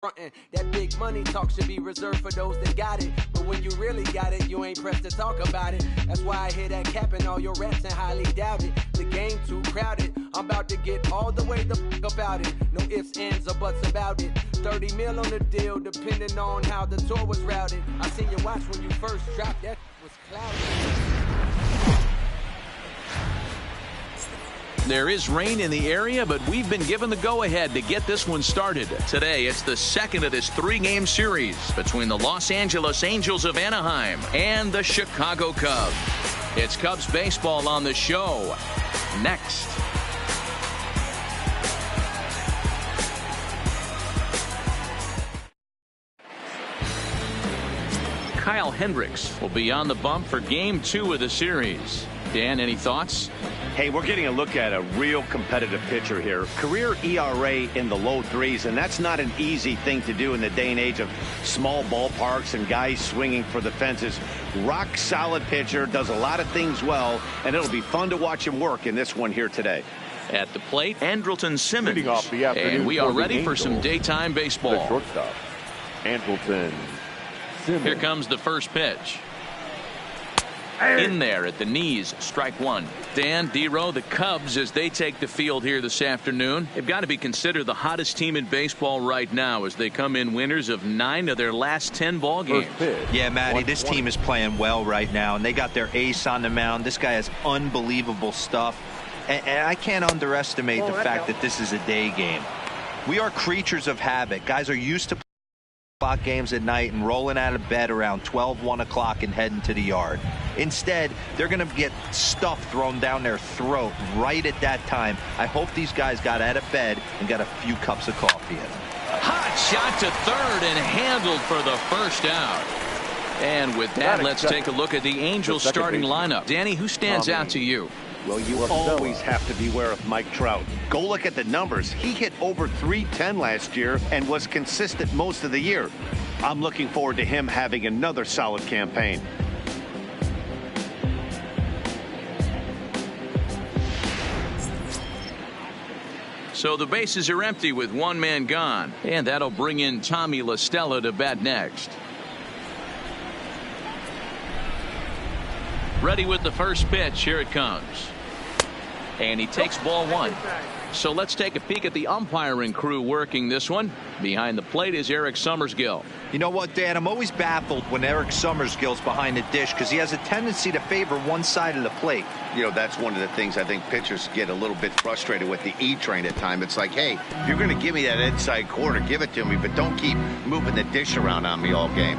frontin'. That big money talk should be reserved for those that got it. But when you really got it, you ain't pressed to talk about it. That's why I hear that capping all your raps and highly doubt it. The game too crowded. I'm about to get all the way the fuck about it. No ifs, ands, or buts about it. 30 mil on the deal, depending on how the tour was routed. I seen you watch when you first dropped, that was cloudy. There is rain in the area, but we've been given the go-ahead to get this one started. Today, it's the second of this three-game series between the Los Angeles Angels of Anaheim and the Chicago Cubs. It's Cubs baseball on the show. Next. Kyle Hendricks will be on the bump for Game 2 of the series. Dan, any thoughts? Hey, we're getting a look at a real competitive pitcher here. Career ERA in the low threes, and that's not an easy thing to do in the day and age of small ballparks and guys swinging for the fences. Rock solid pitcher, does a lot of things well, and it'll be fun to watch him work in this one here today. At the plate, Andrelton Simmons. And we are ready for some daytime baseball. The shortstop, Andrelton Simmons. Here comes the first pitch. In there at the knees, strike one. Dan, D-Row, the Cubs, as they take the field here this afternoon, they've got to be considered the hottest team in baseball right now as they come in winners of 9 of their last 10 ball games. Yeah, Matty, this team is playing well right now, and they got their ace on the mound. This guy has unbelievable stuff, and I can't underestimate the fact that this is a day game. We are creatures of habit. Guys are used to clock games at night and rolling out of bed around 12, 1 o'clock and heading to the yard. Instead, they're going to get stuff thrown down their throat right at that time. I hope these guys got out of bed and got a few cups of coffee in. Hot shot to third and handled for the first out. And with that, let's take a look at the Angels starting lineup. Danny, who stands out to you? Well, you always have to beware of Mike Trout. Go look at the numbers. He hit over .310 last year and was consistent most of the year. I'm looking forward to him having another solid campaign. So the bases are empty with one man gone. And that'll bring in Tommy La Stella to bat next. Ready with the first pitch. Here it comes. And he takes ball one. So let's take a peek at the umpiring crew working this one. Behind the plate is Eric Summersgill. You know what, Dan? I'm always baffled when Eric Summersgill's behind the dish because he has a tendency to favor one side of the plate. You know, that's one of the things I think pitchers get a little bit frustrated with the E-train at time. It's like, hey, if you're going to give me that inside corner, give it to me, but don't keep moving the dish around on me all game.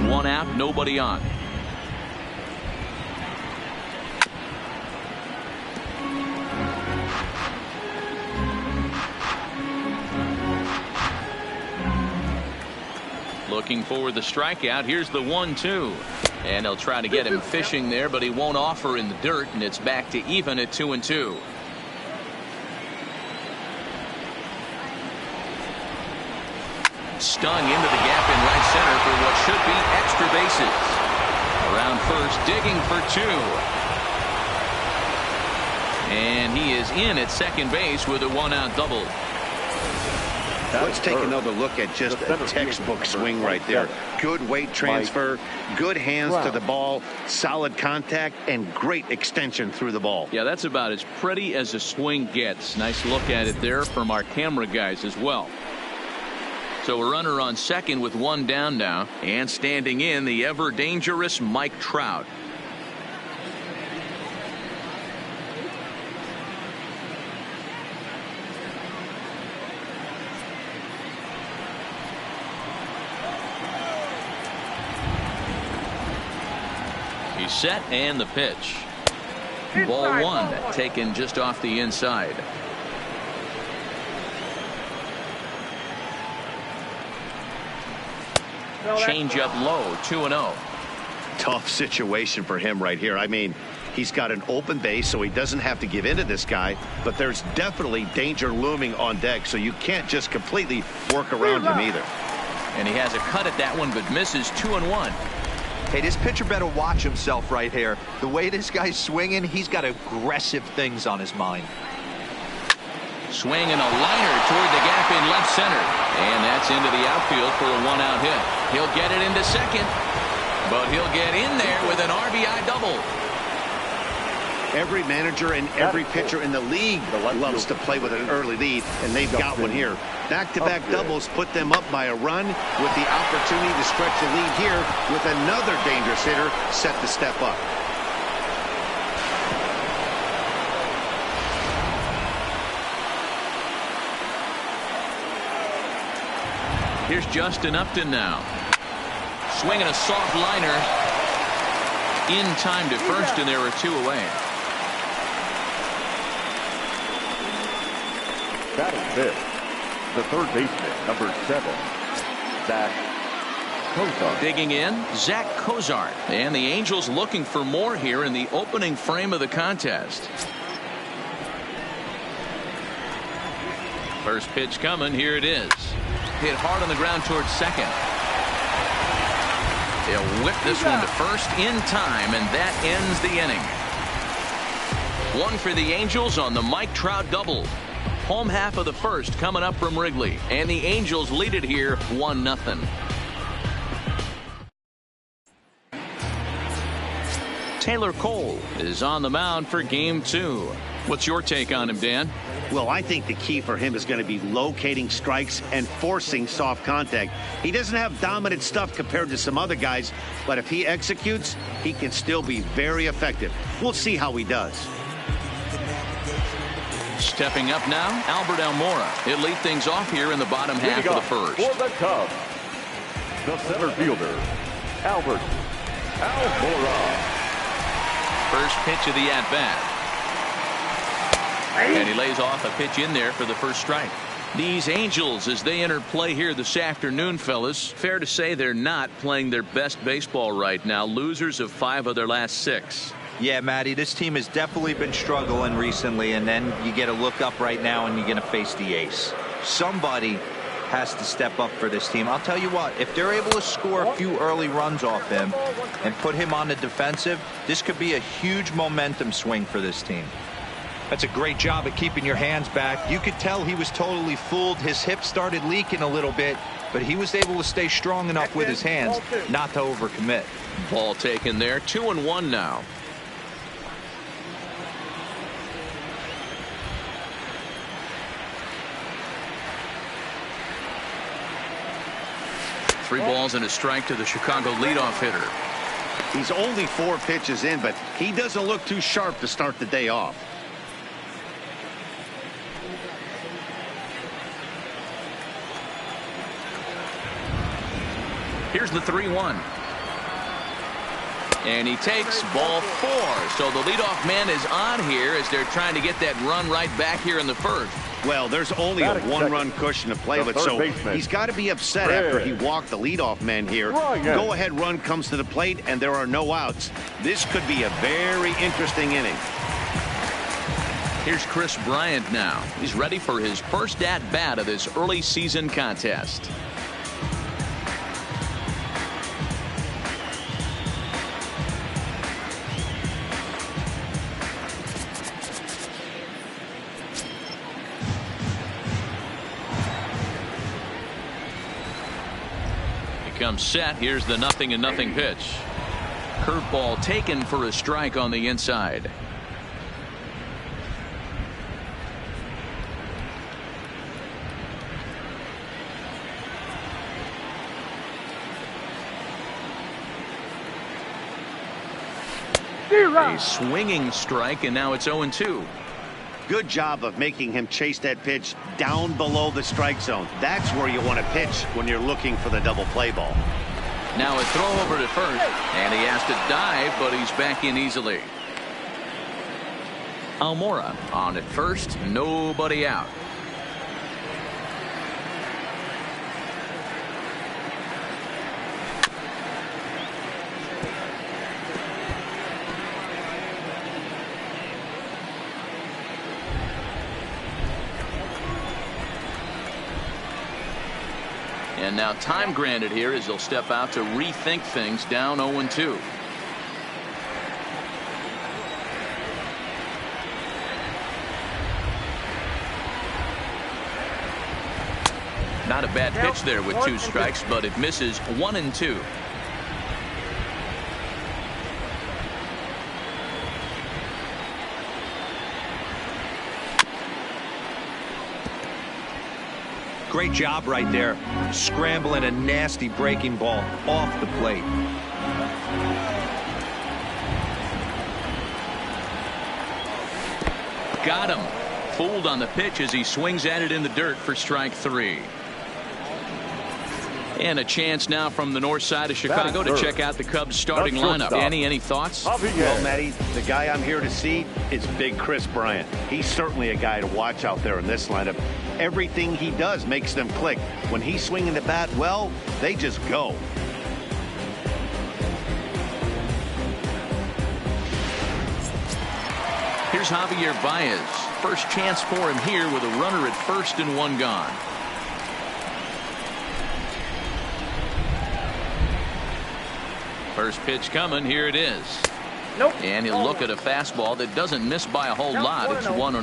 One out, nobody on. Looking for the strikeout. Here's the 1-2. And they'll try to get him fishing there, but he won't offer in the dirt, and it's back to even at 2-2. Stung into the gap in right center for what should be extra bases. Around first, digging for 2. And he is in at second base with a 1-out double. Let's take another look at just a textbook swing right there. Good weight transfer, good hands to the ball, solid contact, and great extension through the ball. Yeah, that's about as pretty as a swing gets. Nice look at it there from our camera guys as well. So a runner on second with one down now, and standing in the ever dangerous Mike Trout. Set and the pitch. Ball one taken just off the inside. Change up low, 2-0. Tough situation for him right here. I mean, he's got an open base, so he doesn't have to give in to this guy, but there's definitely danger looming on deck, so you can't just completely work around him either. And he has a cut at that one, but misses 2-1. Hey, this pitcher better watch himself right here. The way this guy's swinging, he's got aggressive things on his mind. Swinging a liner toward the gap in left center. And that's into the outfield for a one-out hit. He'll get it into second, but he'll get in there with an RBI double. Every manager and every pitcher in the league loves to play with an early lead, and they've got one here. Back-to-back doubles put them up by a run with the opportunity to stretch the lead here with another dangerous hitter set to step up. Here's Justin Upton now. Swinging a soft liner in time to first, and there are two away. Batting fifth, the third baseman, number 7, Zach Cozart. Digging in, Zach Cozart. And the Angels looking for more here in the opening frame of the contest. First pitch coming. Here it is. Hit hard on the ground towards second. They'll whip this one to first in time, and that ends the inning. One for the Angels on the Mike Trout double. Home half of the first coming up from Wrigley, and the Angels lead it here 1-0. Taylor Cole is on the mound for game 2. What's your take on him, Dan? Well, I think the key for him is going to be locating strikes and forcing soft contact. He doesn't have dominant stuff compared to some other guys, but if he executes, he can still be very effective. We'll see how he does. Stepping up now, Albert Almora. He'll lead things off here in the bottom half of the first. For the Cubs, the center fielder, Albert Almora. First pitch of the at-bat. And he lays off a pitch in there for the first strike. These Angels, as they enter play here this afternoon, fellas, fair to say they're not playing their best baseball right now. Losers of 5 of their last 6. Yeah, Matty, this team has definitely been struggling recently, and then you get a look up right now and you're going to face the ace. Somebody has to step up for this team. I'll tell you what, if they're able to score a few early runs off him and put him on the defensive, this could be a huge momentum swing for this team. That's a great job at keeping your hands back. You could tell he was totally fooled. His hip started leaking a little bit, but he was able to stay strong enough with his hands not to overcommit. Ball taken there. 2-1 now. Three balls and a strike to the Chicago leadoff hitter. He's only 4 pitches in, but he doesn't look too sharp to start the day off. Here's the 3-1. And he takes ball 4. So the leadoff man is on here as they're trying to get that run right back here in the first. Well, there's only a 1-run cushion to play with, so he's got to be upset after he walked the leadoff man here. Go-ahead run comes to the plate, and there are no outs. This could be a very interesting inning. Here's Chris Bryant now. He's ready for his first at-bat of this early season contest. Comes set. Here's the 0-0 pitch. Curveball taken for a strike on the inside. A swinging strike, and now it's 0-2. Good job of making him chase that pitch down below the strike zone. That's where you want to pitch when you're looking for the double play ball. Now a throw over to first, and he has to dive, but he's back in easily. Almora on at first, nobody out. And now time granted here as they'll step out to rethink things down 0-2. Not a bad pitch there with 2 strikes, but it misses 1 and 2. Great job right there, scrambling a nasty breaking ball off the plate. Got him. Fooled on the pitch as he swings at it in the dirt for strike 3. And a chance now from the north side of Chicago to check out the Cubs starting lineup. Danny, any thoughts? Well, Matty, the guy I'm here to see is Big Chris Bryant. He's certainly a guy to watch out there in this lineup. Everything he does makes them click. When he's swinging the bat, well, they just go. Here's Javier Baez. First chance for him here with a runner at first and 1 gone. First pitch coming. Here it is. Nope. And he'll look at a fastball that doesn't miss by a whole lot. It's 1-0.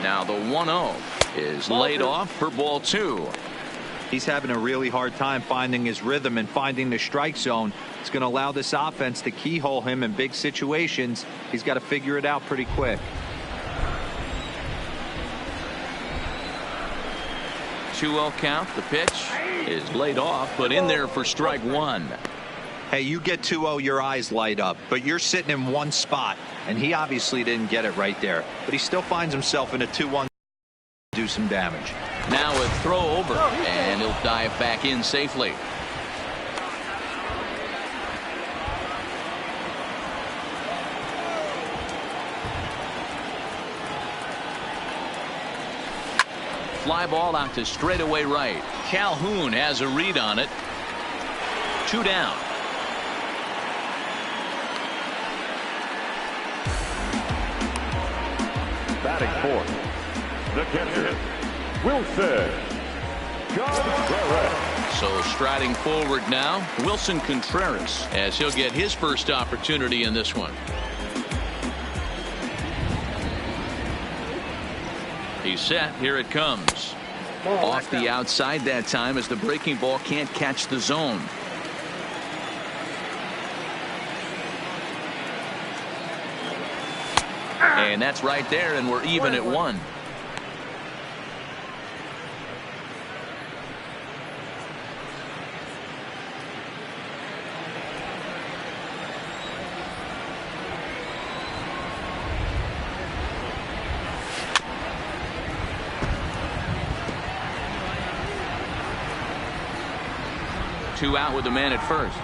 Now the 1-0 is laid off for ball 2. He's having a really hard time finding his rhythm and finding the strike zone. It's going to allow this offense to keyhole him in big situations. He's got to figure it out pretty quick. 2-0 count. The pitch is laid off, but in there for strike 1. Hey, you get 2-0, your eyes light up, but you're sitting in one spot, and he obviously didn't get it right there. But he still finds himself in a 2-1 do some damage. Now a throw over, and he'll dive back in safely. Fly ball out to straightaway right. Calhoun has a read on it. 2 down. Batting fourth, the catcher, Wilson Contreras. So striding forward now, Wilson Contreras, as he'll get his first opportunity in this one. He's set. Here it comes. Off the outside that time as the breaking ball can't catch the zone. And that's right there, and we're even at 1. Two out with the man at first.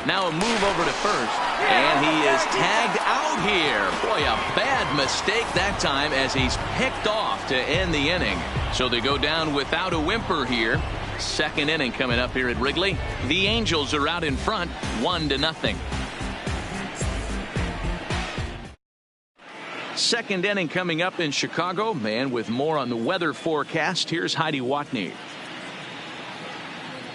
Now a move over to first, and he is tagged out here. Boy, a bad mistake that time as he's picked off to end the inning. So they go down without a whimper here. Second inning coming up here at Wrigley. The Angels are out in front, 1-0. Second inning coming up in Chicago, and with more on the weather forecast, here's Heidi Watney.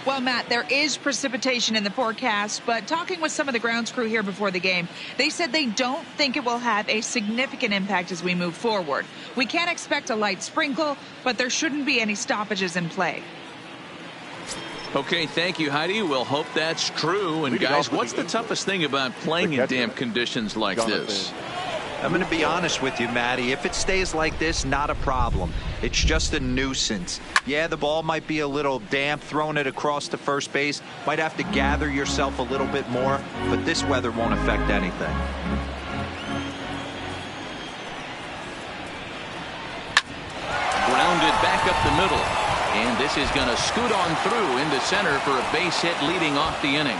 Well, Matt, there is precipitation in the forecast, but talking with some of the grounds crew here before the game, they said they don't think it will have a significant impact as we move forward. We can't expect a light sprinkle, but there shouldn't be any stoppages in play. Okay, thank you, Heidi. We'll hope that's true. And guys, what's the toughest thing about playing in damp conditions like this? I'm going to be honest with you, Matty. If it stays like this, not a problem. It's just a nuisance. Yeah, the ball might be a little damp, throwing it across to first base. Might have to gather yourself a little bit more, but this weather won't affect anything. Grounded back up the middle. And this is going to scoot on through into center for a base hit leading off the inning.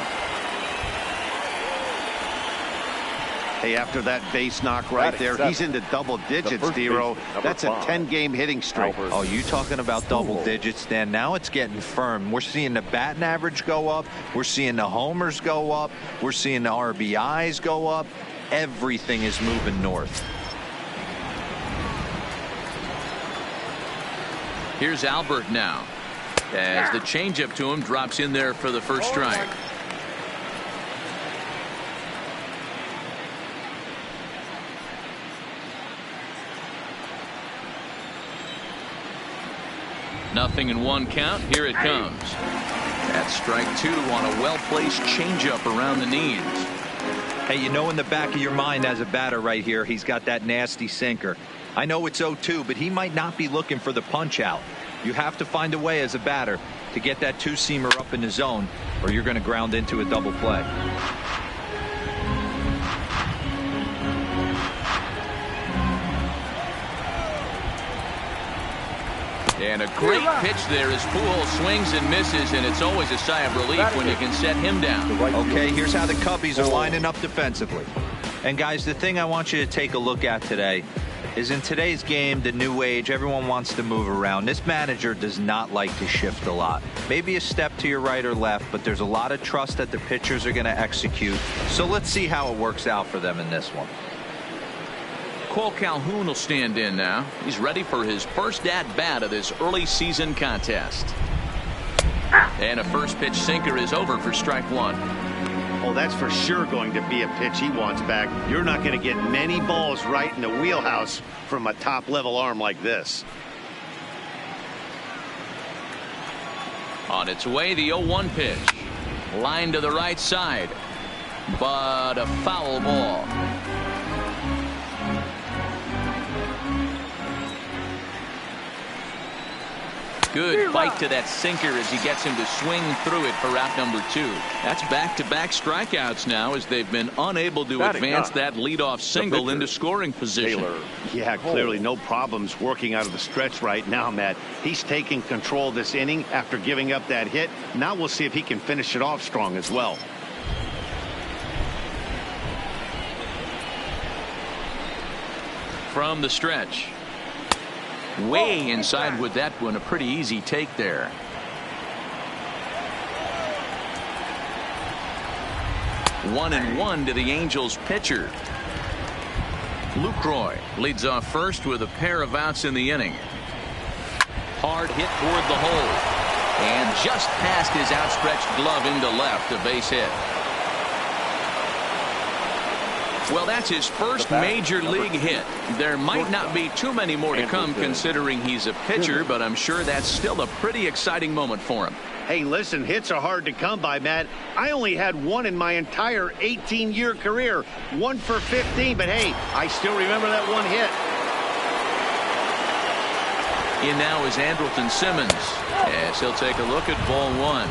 Hey, after that base knock right there, he's into double digits, Dero. That's a 10-game hitting streak. Oh, you talking about double digits, Dan? Now it's getting firm. We're seeing the batting average go up. We're seeing the homers go up. We're seeing the RBIs go up. Everything is moving north. Here's Albert now, as the changeup to him drops in there for the first strike. 0-1 count. Here it comes. That's strike 2 on a well-placed changeup around the knees. Hey, you know in the back of your mind as a batter right here, he's got that nasty sinker. I know it's 0-2, but he might not be looking for the punch out. You have to find a way as a batter to get that two-seamer up in the zone, or you're going to ground into a double play. And a great pitch there as Pujols swings and misses, and it's always a sigh of relief when you can set him down. Okay, here's how the Cubbies are lining up defensively. And guys, the thing I want you to take a look at today is in today's game, the new age, everyone wants to move around. This manager does not like to shift a lot. Maybe a step to your right or left, but there's a lot of trust that the pitchers are going to execute. So let's see how it works out for them in this one. Cole Calhoun will stand in now. He's ready for his first at-bat of this early season contest. And a first pitch sinker is over for strike 1. Oh, that's for sure going to be a pitch he wants back. You're not going to get many balls right in the wheelhouse from a top-level arm like this. On its way, the 0-1 pitch. Line to the right side. But a foul ball. Good fight to that sinker as he gets him to swing through it for out number 2. That's back-to-back strikeouts now as they've been unable to advance that leadoff single into scoring position. Yeah, clearly no problems working out of the stretch right now, Matt. He's taking control of this inning after giving up that hit. Now we'll see if he can finish it off strong as well. From the stretch. Way inside with that one. A pretty easy take there. One and one to the Angels pitcher. Lucroy leads off first with a pair of outs in the inning. Hard hit toward the hole. And just past his outstretched glove into left, a base hit. Well, that's his first major league hit. There might not be too many more to come considering he's a pitcher, but I'm sure that's still a pretty exciting moment for him. Hey, listen, hits are hard to come by, Matt. I only had one in my entire 18-year career. 1 for 15, but hey, I still remember that one hit. In now is Andrelton Simmons, as he'll take a look at ball 1.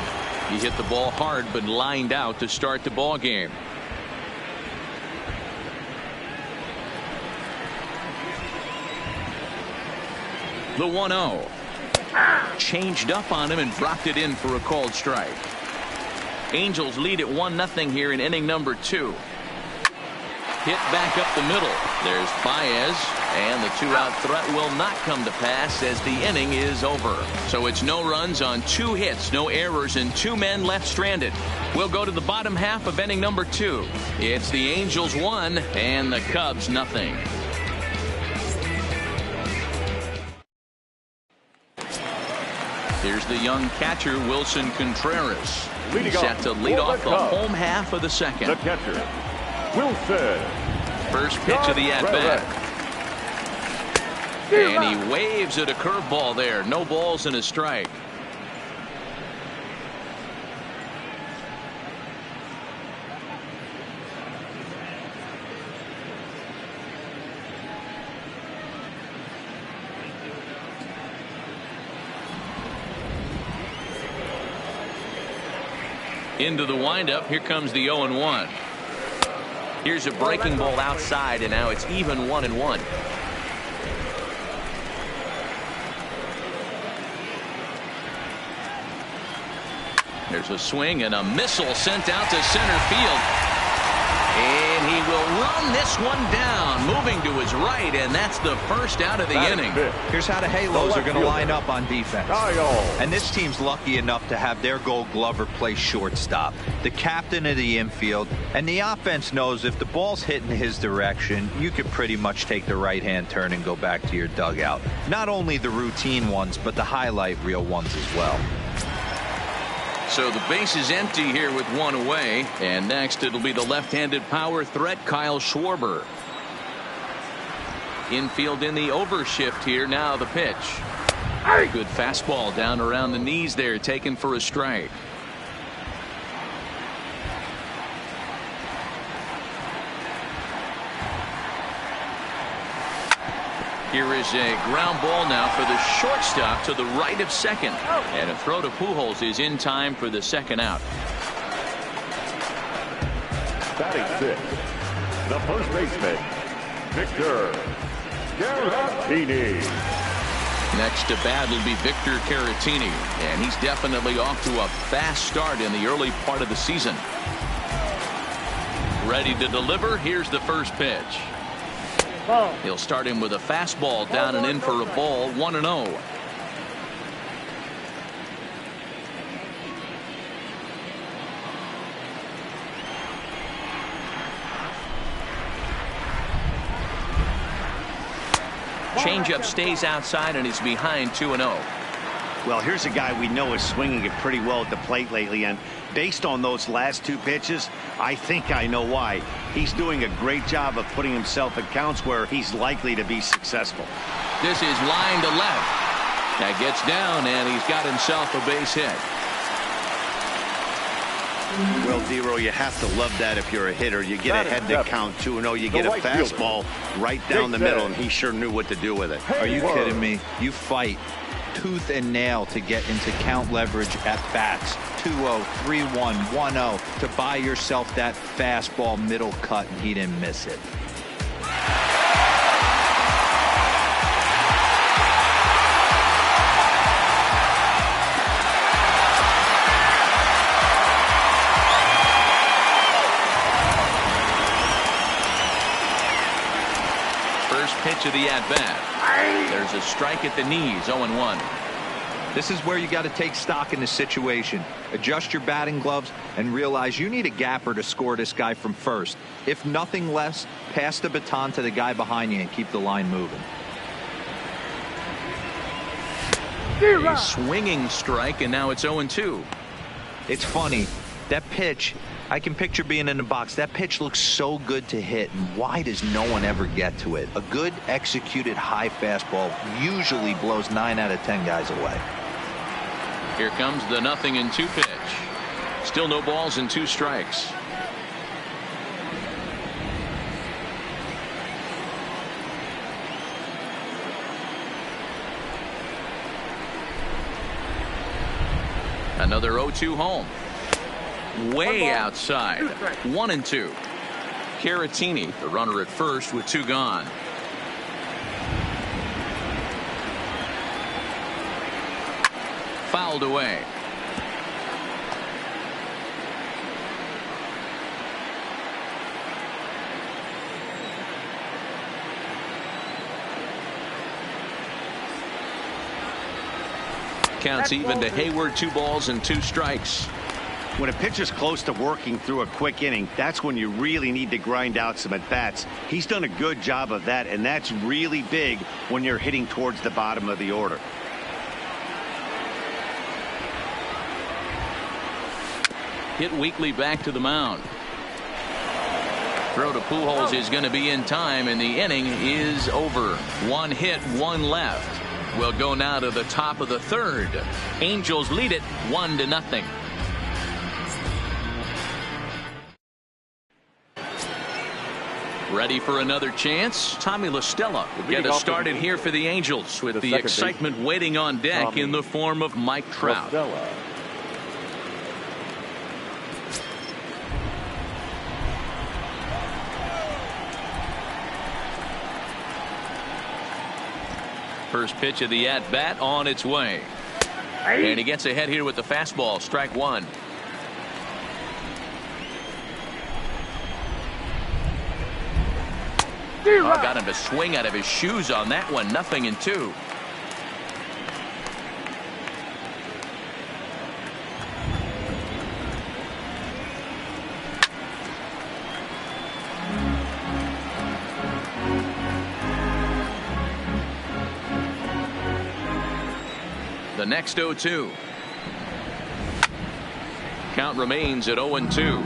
He hit the ball hard but lined out to start the ball game. The 1-0. Changed up on him and dropped it in for a called strike. Angels lead at 1-0 here in inning number 2. Hit back up the middle. There's Baez, and the 2-out threat will not come to pass as the inning is over. So it's no runs on 2 hits, no errors, and 2 men left stranded. We'll go to the bottom half of inning number 2. It's the Angels 1 and the Cubs 0. Here's the young catcher, Wilson Contreras. He's set to lead off the home half of the second. The catcher, Wilson. First pitch of the at-bat. And he waves at a curveball there. No balls and a strike. Into the windup. Here comes the 0-1. Here's a breaking ball outside, and now it's even 1-1. There's a swing and a missile sent out to center field. And he will run this one down, moving to his right, and that's the first out of the inning. Here's how the Halos are going to line up on defense. And this team's lucky enough to have their Gold Glover play shortstop, the captain of the infield, and the offense knows if the ball's hitting his direction, you could pretty much take the right-hand turn and go back to your dugout. Not only the routine ones, but the highlight reel ones as well. So the base is empty here with 1 away, and next it'll be the left-handed power threat, Kyle Schwarber. Infield in the overshift here. Now the pitch. Good fastball down around the knees there, taken for a strike. Here is a ground ball now for the shortstop to the right of second. And a throw to Pujols is in time for the second out. Batting sixth, the first baseman, Victor Caratini. Next to bat will be Victor Caratini, and he's definitely off to a fast start in the early part of the season. Ready to deliver. Here's the first pitch. He'll start him with a fastball down and in for a ball, 1-0. Changeup stays outside and he's behind 2-0. Well, here's a guy we know is swinging it pretty well at the plate lately, and based on those last two pitches, I think I know why. He's doing a great job of putting himself at counts where he's likely to be successful. This is line to left. That gets down, and he's got himself a base hit. Well, Dero, you have to love that if you're a hitter. You get ahead to count 2-0. You get a fastball right down the middle, and he sure knew what to do with it. Are you kidding me? You fight tooth and nail to get into count leverage at bats. 2-0, 3-1, 1-0 to buy yourself that fastball middle cut, and he didn't miss it. First pitch of the at-bat. There's a strike at the knees, 0-1. This is where you got to take stock in the situation. Adjust your batting gloves and realize you need a gapper to score this guy from first. If nothing less, pass the baton to the guy behind you and keep the line moving. A swinging strike, and now it's 0-2. It's funny. That pitch, I can picture being in the box. That pitch looks so good to hit, and why does no one ever get to it? A good executed high fastball usually blows 9 out of 10 guys away. Here comes the 0-2 pitch. Still no balls and 2 strikes. Another 0-2 home. Way outside. 1-2. Caratini, the runner at first with 2 gone. Fouled away. Counts even to Hayward. 2 balls and 2 strikes. When a pitcher's close to working through a quick inning, that's when you really need to grind out some at-bats. He's done a good job of that, and that's really big when you're hitting towards the bottom of the order. Hit weakly back to the mound. Throw to Pujols is going to be in time, and the inning is over. 1 hit, 1 left. We'll go now to the top of the 3rd. Angels lead it 1-0. Ready for another chance? Tommy La Stella will get us started here for the Angels with the excitement waiting on deck in the form of Mike Trout. First pitch of the at-bat on its way. And he gets ahead here with the fastball. Strike 1. Got him to swing out of his shoes on that one. 0-2. The next 0-2. Count remains at 0-2.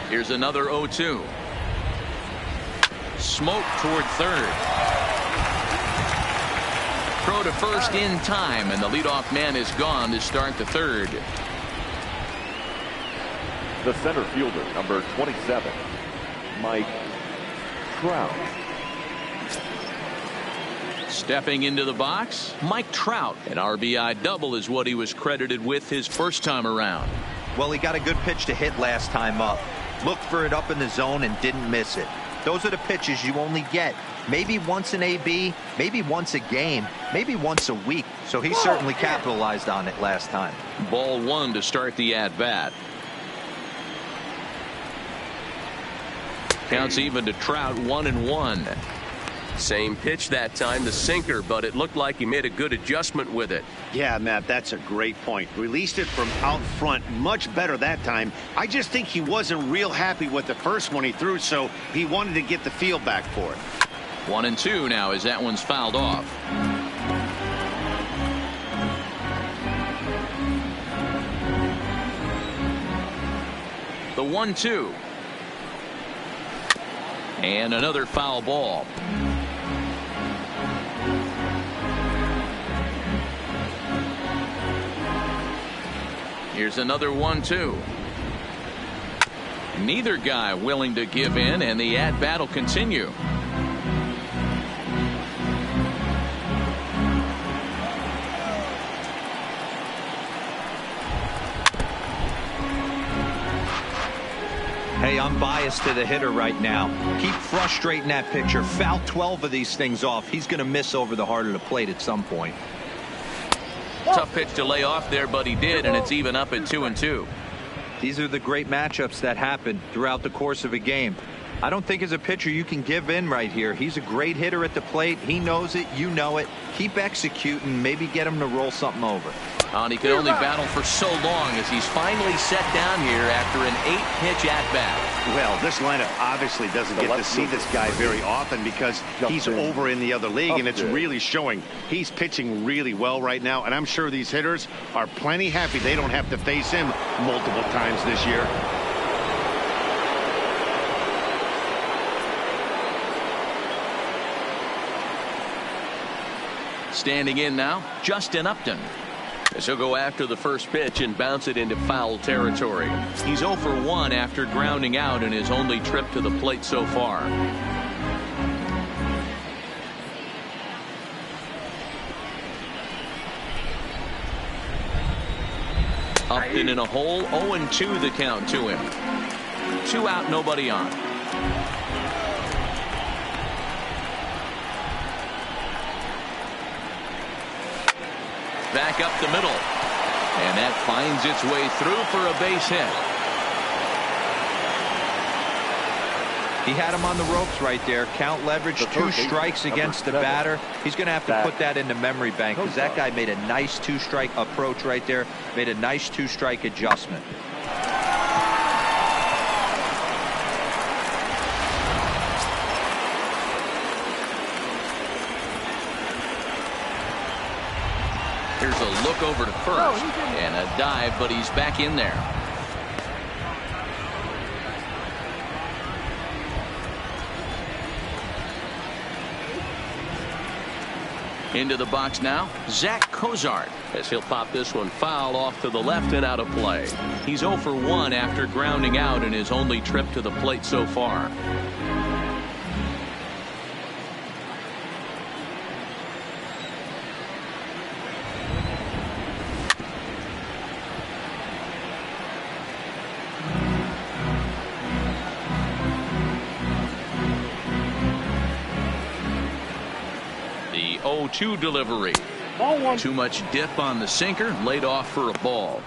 Here's another 0-2. Smoke toward third. Throw to first in time, and the leadoff man is gone to start the third. The center fielder, number 27, Mike Trout. Stepping into the box, Mike Trout. An RBI double is what he was credited with his first time around. Well, he got a good pitch to hit last time up. Looked for it up in the zone and didn't miss it. Those are the pitches you only get maybe once an AB, maybe once a game, maybe once a week. So he certainly capitalized on it last time. Ball one to start the at-bat. Counts even to Trout, 1-1. Same pitch that time, the sinker, but it looked like he made a good adjustment with it. Yeah, Matt, that's a great point. Released it from out front much better that time. I just think he wasn't real happy with the first one he threw, so he wanted to get the feel back for it. 1-2 now as that one's fouled off. The 1-2. And another foul ball. Here's another 1-2. Neither guy willing to give in, and the at-bat will continue. Hey, I'm biased to the hitter right now. Keep frustrating that pitcher. Foul 12 of these things off. He's going to miss over the heart of the plate at some point. Tough pitch to lay off there, but he did, and it's even up at 2-2. These are the great matchups that happen throughout the course of a game. I don't think as a pitcher you can give in right here. He's a great hitter at the plate. He knows it. You know it. Keep executing. Maybe get him to roll something over. And he could only battle for so long as he's finally set down here after an 8-pitch at-bat. Well, this lineup obviously doesn't get to see this guy very often because he's over in the other league, and it's really showing. He's pitching really well right now, and I'm sure these hitters are plenty happy they don't have to face him multiple times this year. Standing in now, Justin Upton. As he'll go after the first pitch and bounce it into foul territory. He's 0 for 1 after grounding out in his only trip to the plate so far. Upton in a hole, 0-2 the count to him. 2 out, nobody on. Back up the middle, and that finds its way through for a base hit. He had him on the ropes right there. Count leverage, 2 strikes against the batter. He's going to have to put that in the memory bank because that guy made a nice 2-strike approach right there, made a nice 2-strike adjustment. Here's a look over to first and a dive, but he's back in there. Into the box now, Zach Cozart, as he'll pop this one foul off to the left and out of play. He's 0 for 1 after grounding out in his only trip to the plate so far. The 0-2 delivery. Too much dip on the sinker, laid off for a ball.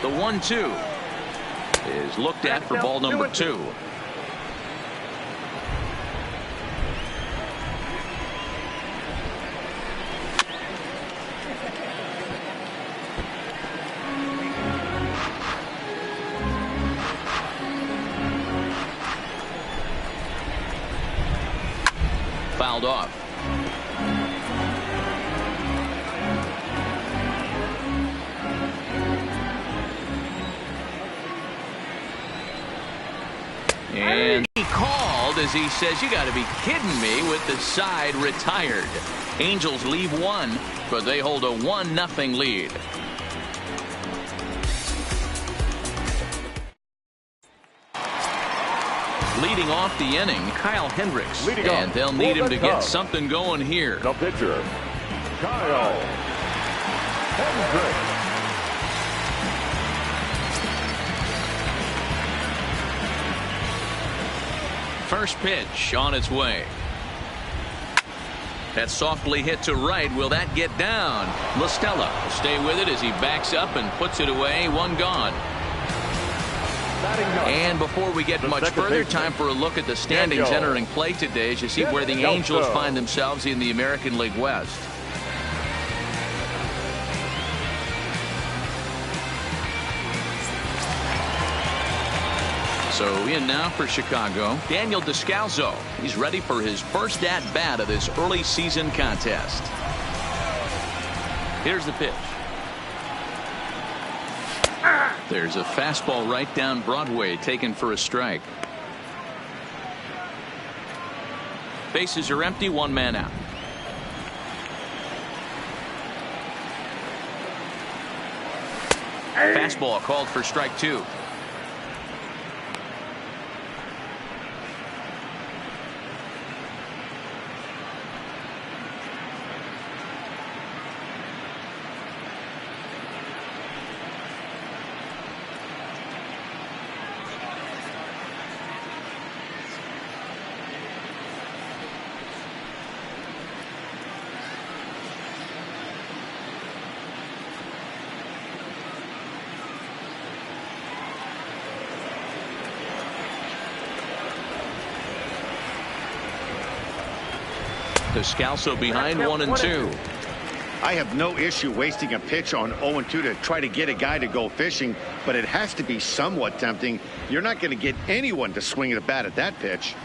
The 1-2 is looked at for ball number 2. fouled off. And he called as he says, "You got to be kidding me," with the side retired. Angels leave one, but they hold a 1-0 lead. Leading off the inning, Kyle Hendricks. And they'll need him to get something going here. The pitcher, Kyle Hendricks. First pitch on its way. That's softly hit to right. Will that get down? LaStella will stay with it as he backs up and puts it away. One gone. And before we get much further, time for a look at the standings entering play today as you see where the Angels find themselves in the American League West. So in now for Chicago, Daniel Descalso. He's ready for his first at-bat of this early season contest. Here's the pitch. There's a fastball right down Broadway taken for a strike. Bases are empty, one man out. Fastball called for strike two. Descalso behind 1-2. I have no issue wasting a pitch on 0-2 to try to get a guy to go fishing, but it has to be somewhat tempting. You're not going to get anyone to swing at a bat at that pitch.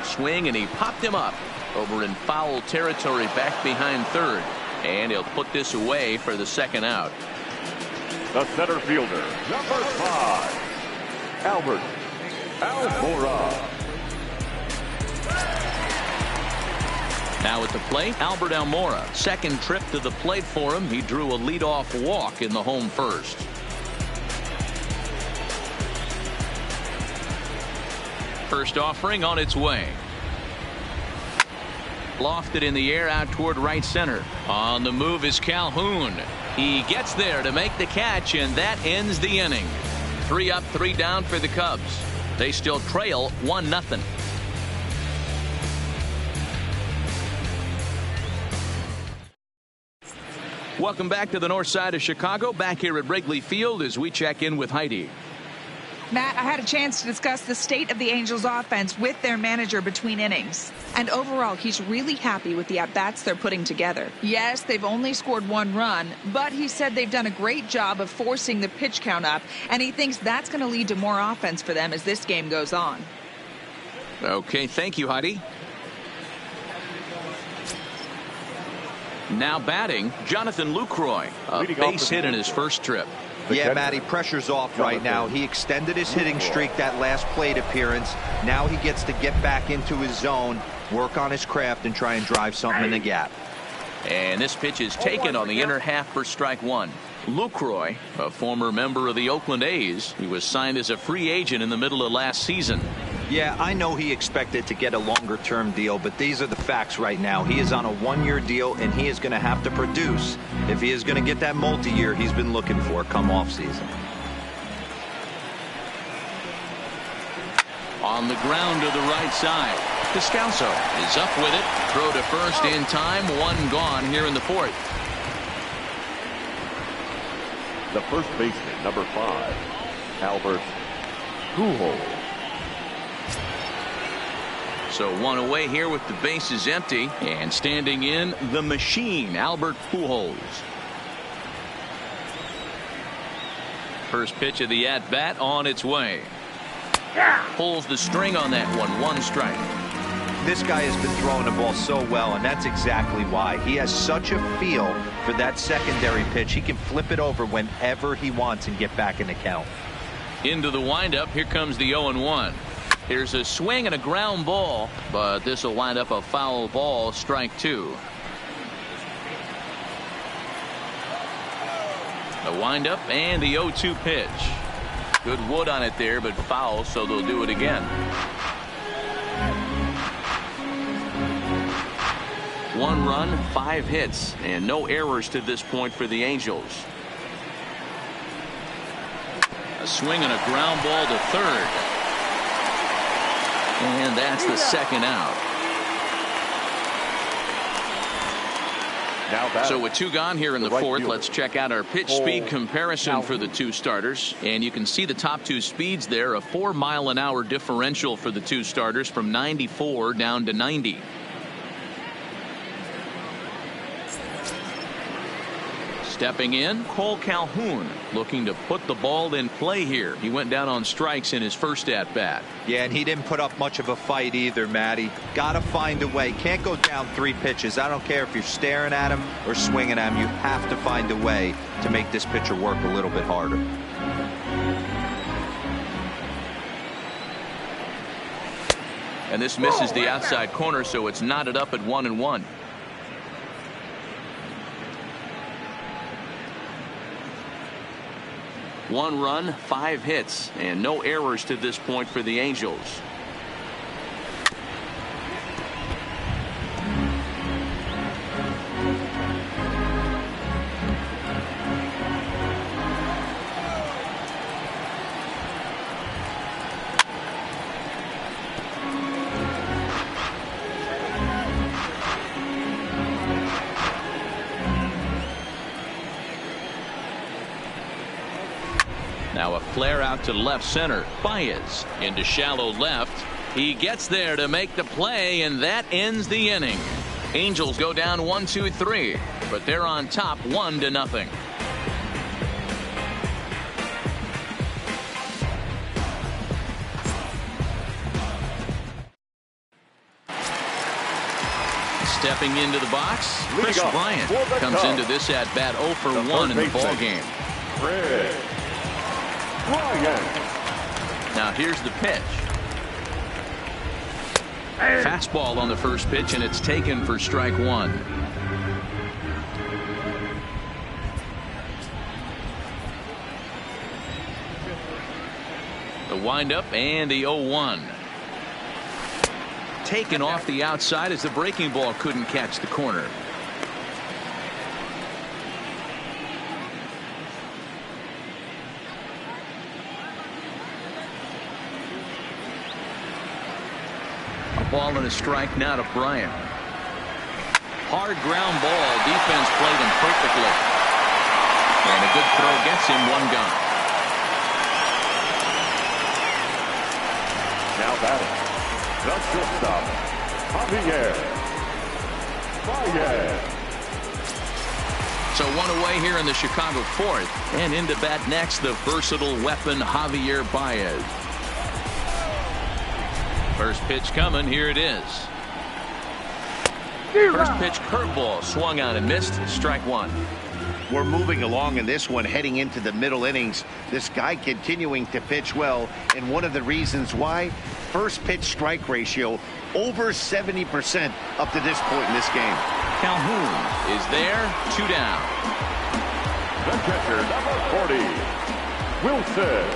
Swing, and he popped him up over in foul territory back behind third. And he'll put this away for the second out. The center fielder, number 5. Albert Almora. Now at the plate, Albert Almora. Second trip to the plate for him. He drew a leadoff walk in the home first. First offering on its way. Lofted in the air out toward right center. On the move is Calhoun. He gets there to make the catch, and that ends the inning. 3 up, 3 down for the Cubs. They still trail 1-0. Welcome back to the north side of Chicago. Back here at Wrigley Field as we check in with Heidi. Matt, I had a chance to discuss the state of the Angels offense with their manager between innings. And overall, he's really happy with the at-bats they're putting together. Yes, they've only scored 1 run, but he said they've done a great job of forcing the pitch count up, and he thinks that's going to lead to more offense for them as this game goes on. Okay, thank you, Heidi. Now batting, Jonathan Lucroy. A base hit in his first trip. Yeah, Matty, pressure's off right now. He extended his hitting streak that last plate appearance. Now he gets to get back into his zone, work on his craft, and try and drive something in the gap. And this pitch is taken on the inner half for strike one. Lucroy, a former member of the Oakland A's, he was signed as a free agent in the middle of last season. Yeah, I know he expected to get a longer-term deal, but these are the facts right now. He is on a 1-year deal, and he is going to have to produce if he is going to get that multi-year he's been looking for come off-season. On the ground to the right side. Descalso is up with it. Throw to first in time. 1 gone here in the 4th. The first baseman, number 5, Albert Pujols. So 1 away here with the bases empty, and standing in the machine, Albert Pujols. First pitch of the at-bat on its way. Pulls the string on that one. One strike. This guy has been throwing the ball so well, and that's exactly why. He has such a feel for that secondary pitch. He can flip it over whenever he wants and get back in the count. Into the windup. Here comes the 0-1. Here's a swing and a ground ball, but this will wind up a foul ball. Strike two. The windup and the 0-2 pitch. Good wood on it there, but foul, so they'll do it again. 1 run, 5 hits, and no errors to this point for the Angels. A swing and a ground ball to third. And that's the second out. So with 2 gone here in the fourth, let's check out our pitch speed comparison for the 2 starters. And you can see the top 2 speeds there. A 4-mile-an-hour differential for the 2 starters from 94 down to 90. Stepping in, Cole Calhoun, looking to put the ball in play here. He went down on strikes in his first at-bat. Yeah, and he didn't put up much of a fight either, Matty. Got to find a way. Can't go down 3 pitches. I don't care if you're staring at him or swinging at him. You have to find a way to make this pitcher work a little bit harder. And this misses the outside corner, so it's knotted up at 1-1. One run, 5 hits, and no errors to this point for the Angels. Now a flare out to left center. Baez into shallow left. He gets there to make the play, and that ends the inning. Angels go down 1-2-3, but they're on top 1-0. Stepping into the box, Chris Bryant comes into this at bat 0 for 1 in the ball game. Now here's the pitch. Fastball on the first pitch, and it's taken for strike 1. The windup and the 0-1. Taken off the outside as the breaking ball couldn't catch the corner. Ball and a strike now to Bryant. Hard ground ball. Defense played him perfectly. And a good throw gets him 1 gone. Now batting, the shortstop, Javier Baez. So 1 away here in the Chicago fourth. And into bat next, the versatile weapon Javier Baez. First pitch coming. Here it is. First pitch curveball swung on and missed. Strike 1. We're moving along in this one, heading into the middle innings. This guy continuing to pitch well, and one of the reasons why, first pitch strike ratio over 70% up to this point in this game. Calhoun is there. 2 down. The catcher, number 40, Wilson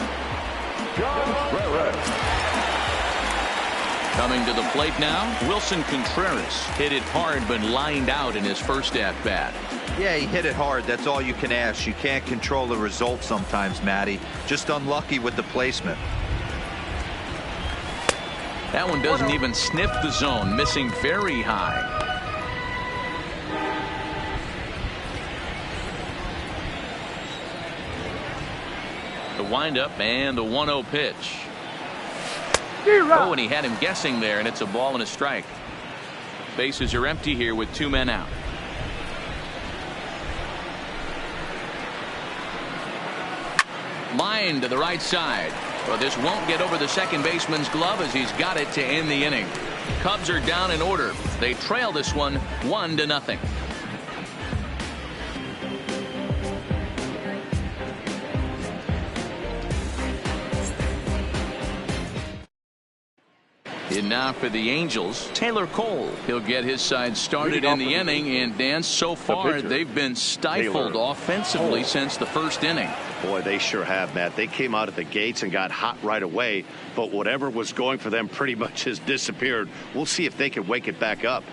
Contreras. Coming to the plate now, Wilson Contreras hit it hard but lined out in his first at-bat. Yeah, he hit it hard. That's all you can ask. You can't control the result sometimes, Matty. Just unlucky with the placement. That one doesn't even sniff the zone, missing very high. The windup and the 1-0 pitch. Oh, and he had him guessing there, and it's a ball and a strike. Bases are empty here with 2 men out. Line to the right side. But this won't get over the second baseman's glove as he's got it to end the inning. Cubs are down in order. They trail this one 1-0. And now for the Angels, Taylor Cole. He'll get his side started in the inning, and Dan, so far they've been stifled offensively since the first inning. Boy, they sure have, Matt. They came out of the gates and got hot right away, but whatever was going for them pretty much has disappeared. We'll see if they can wake it back up.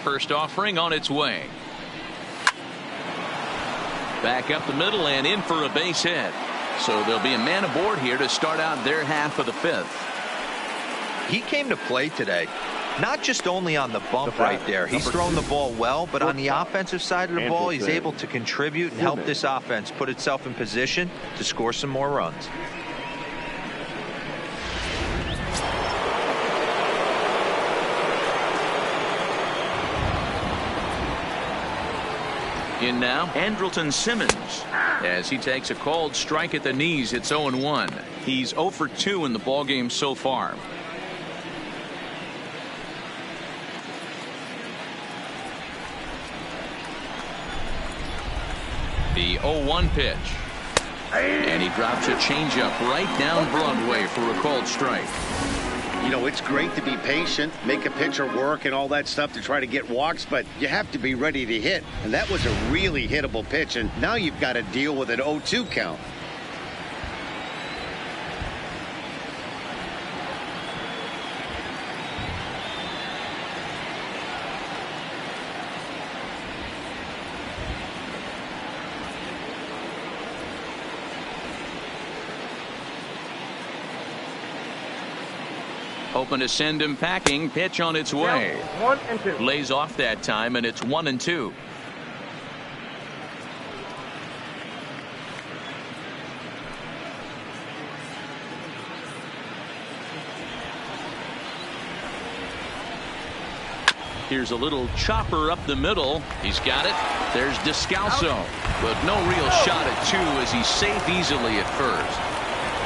First offering on its way. Back up the middle and in for a base hit. So there'll be a man aboard here to start out their half of the fifth. He came to play today, not just only on the bump right there. He's thrown the ball well, but on the offensive side of the ball, he's able to contribute and help this offense put itself in position to score some more runs. In now, Andrelton Simmons, as he takes a called strike at the knees. It's 0-1. He's 0 for 2 in the ballgame so far. The 0-1 pitch. And he drops a changeup right down Broadway for a called strike. You know, it's great to be patient, make a pitcher work and all that stuff to try to get walks, but you have to be ready to hit. And that was a really hittable pitch, and now you've got to deal with an 0-2 count. Hoping to send him packing. Pitch on its way. 1-2. Lays off that time, and it's 1-2. Here's a little chopper up the middle. He's got it. There's Descalso, but no real shot at two as he's safe easily at first.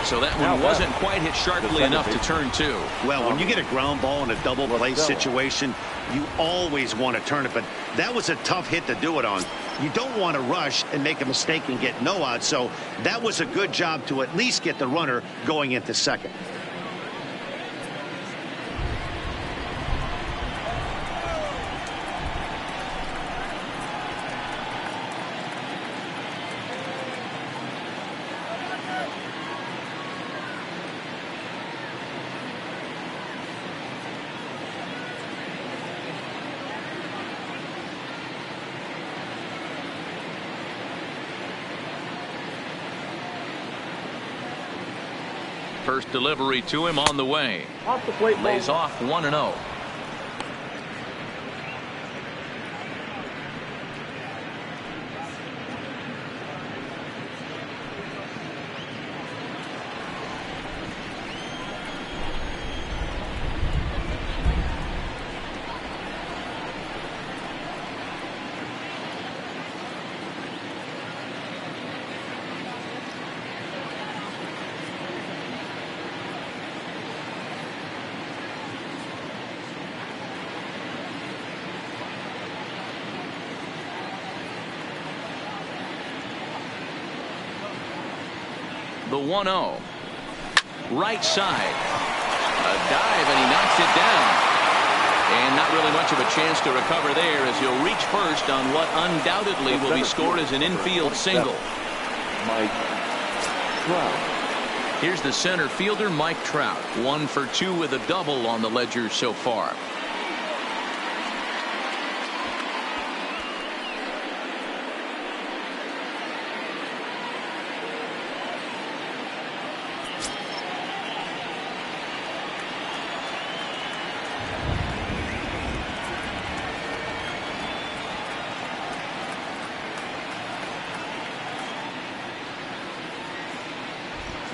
So that one wasn't quite hit sharply enough to turn two. Well, when you get a ground ball in a double play situation, you always want to turn it, but that was a tough hit to do it on. You don't want to rush and make a mistake and get no out, so that was a good job to at least get the runner going into second. First delivery to him on the way. Off the plate. Lays off 1-0. The 1-0. Right side. A dive, and he knocks it down. And not really much of a chance to recover there as he'll reach first on what undoubtedly will be scored as an infield single. Mike Trout. Here's the center fielder, Mike Trout. 1 for 2 with a double on the ledger so far.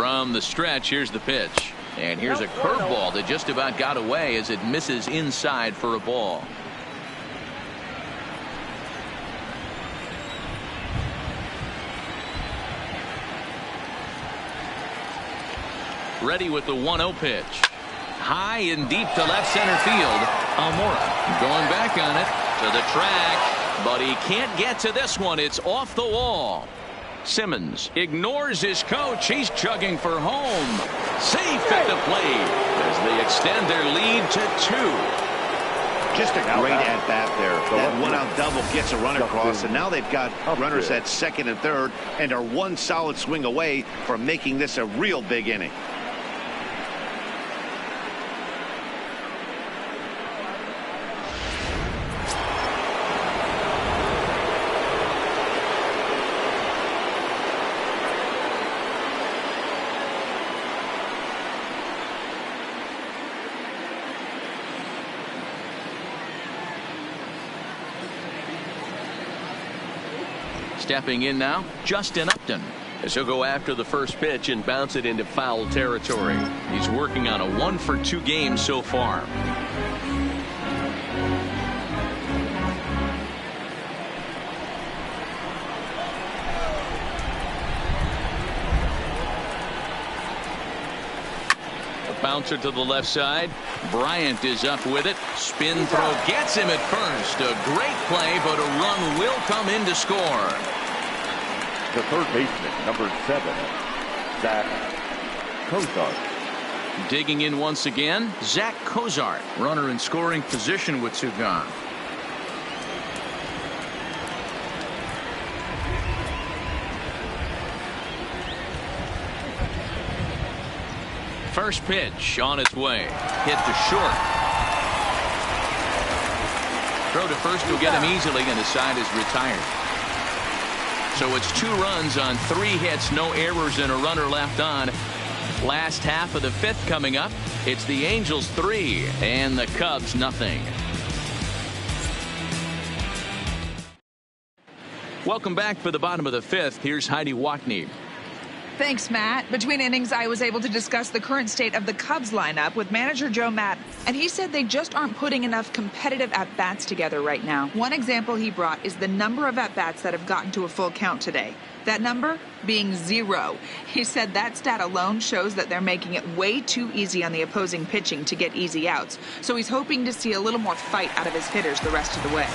From the stretch, here's the pitch. And here's a curveball that just about got away as it misses inside for a ball. Ready with the 1-0 pitch. High and deep to left center field. Almora going back on it to the track, but he can't get to this one. It's off the wall. Simmons ignores his coach. He's chugging for home. Safe at the plate as they extend their lead to 2. Just a great at-bat there. That one-out double gets a run across, and now they've got runners at second and third and are one solid swing away from making this a real big inning. Stepping in now, Justin Upton. As he'll go after the first pitch and bounce it into foul territory. He's working on a 1-for-2 game so far. A bouncer to the left side. Bryant is up with it. Spin throw gets him at first. A great play, but a run will come in to score. The third baseman, number 7, Zach Cozart. Digging in once again, Zach Cozart, runner in scoring position with 2 gone. First pitch on its way. Hit to short. Throw to first will get him easily, and the side is retired. So it's 2 runs on 3 hits, no errors, and a runner left on. Last half of the 5th coming up. It's the Angels 3 and the Cubs nothing. Welcome back for the bottom of the 5th. Here's Heidi Watney. Thanks, Matt. Between innings, I was able to discuss the current state of the Cubs lineup with manager Joe Madden, and he said they just aren't putting enough competitive at-bats together right now. One example he brought is the number of at-bats that have gotten to a full count today. That number being 0. He said that stat alone shows that they're making it way too easy on the opposing pitching to get easy outs, so he's hoping to see a little more fight out of his hitters the rest of the way.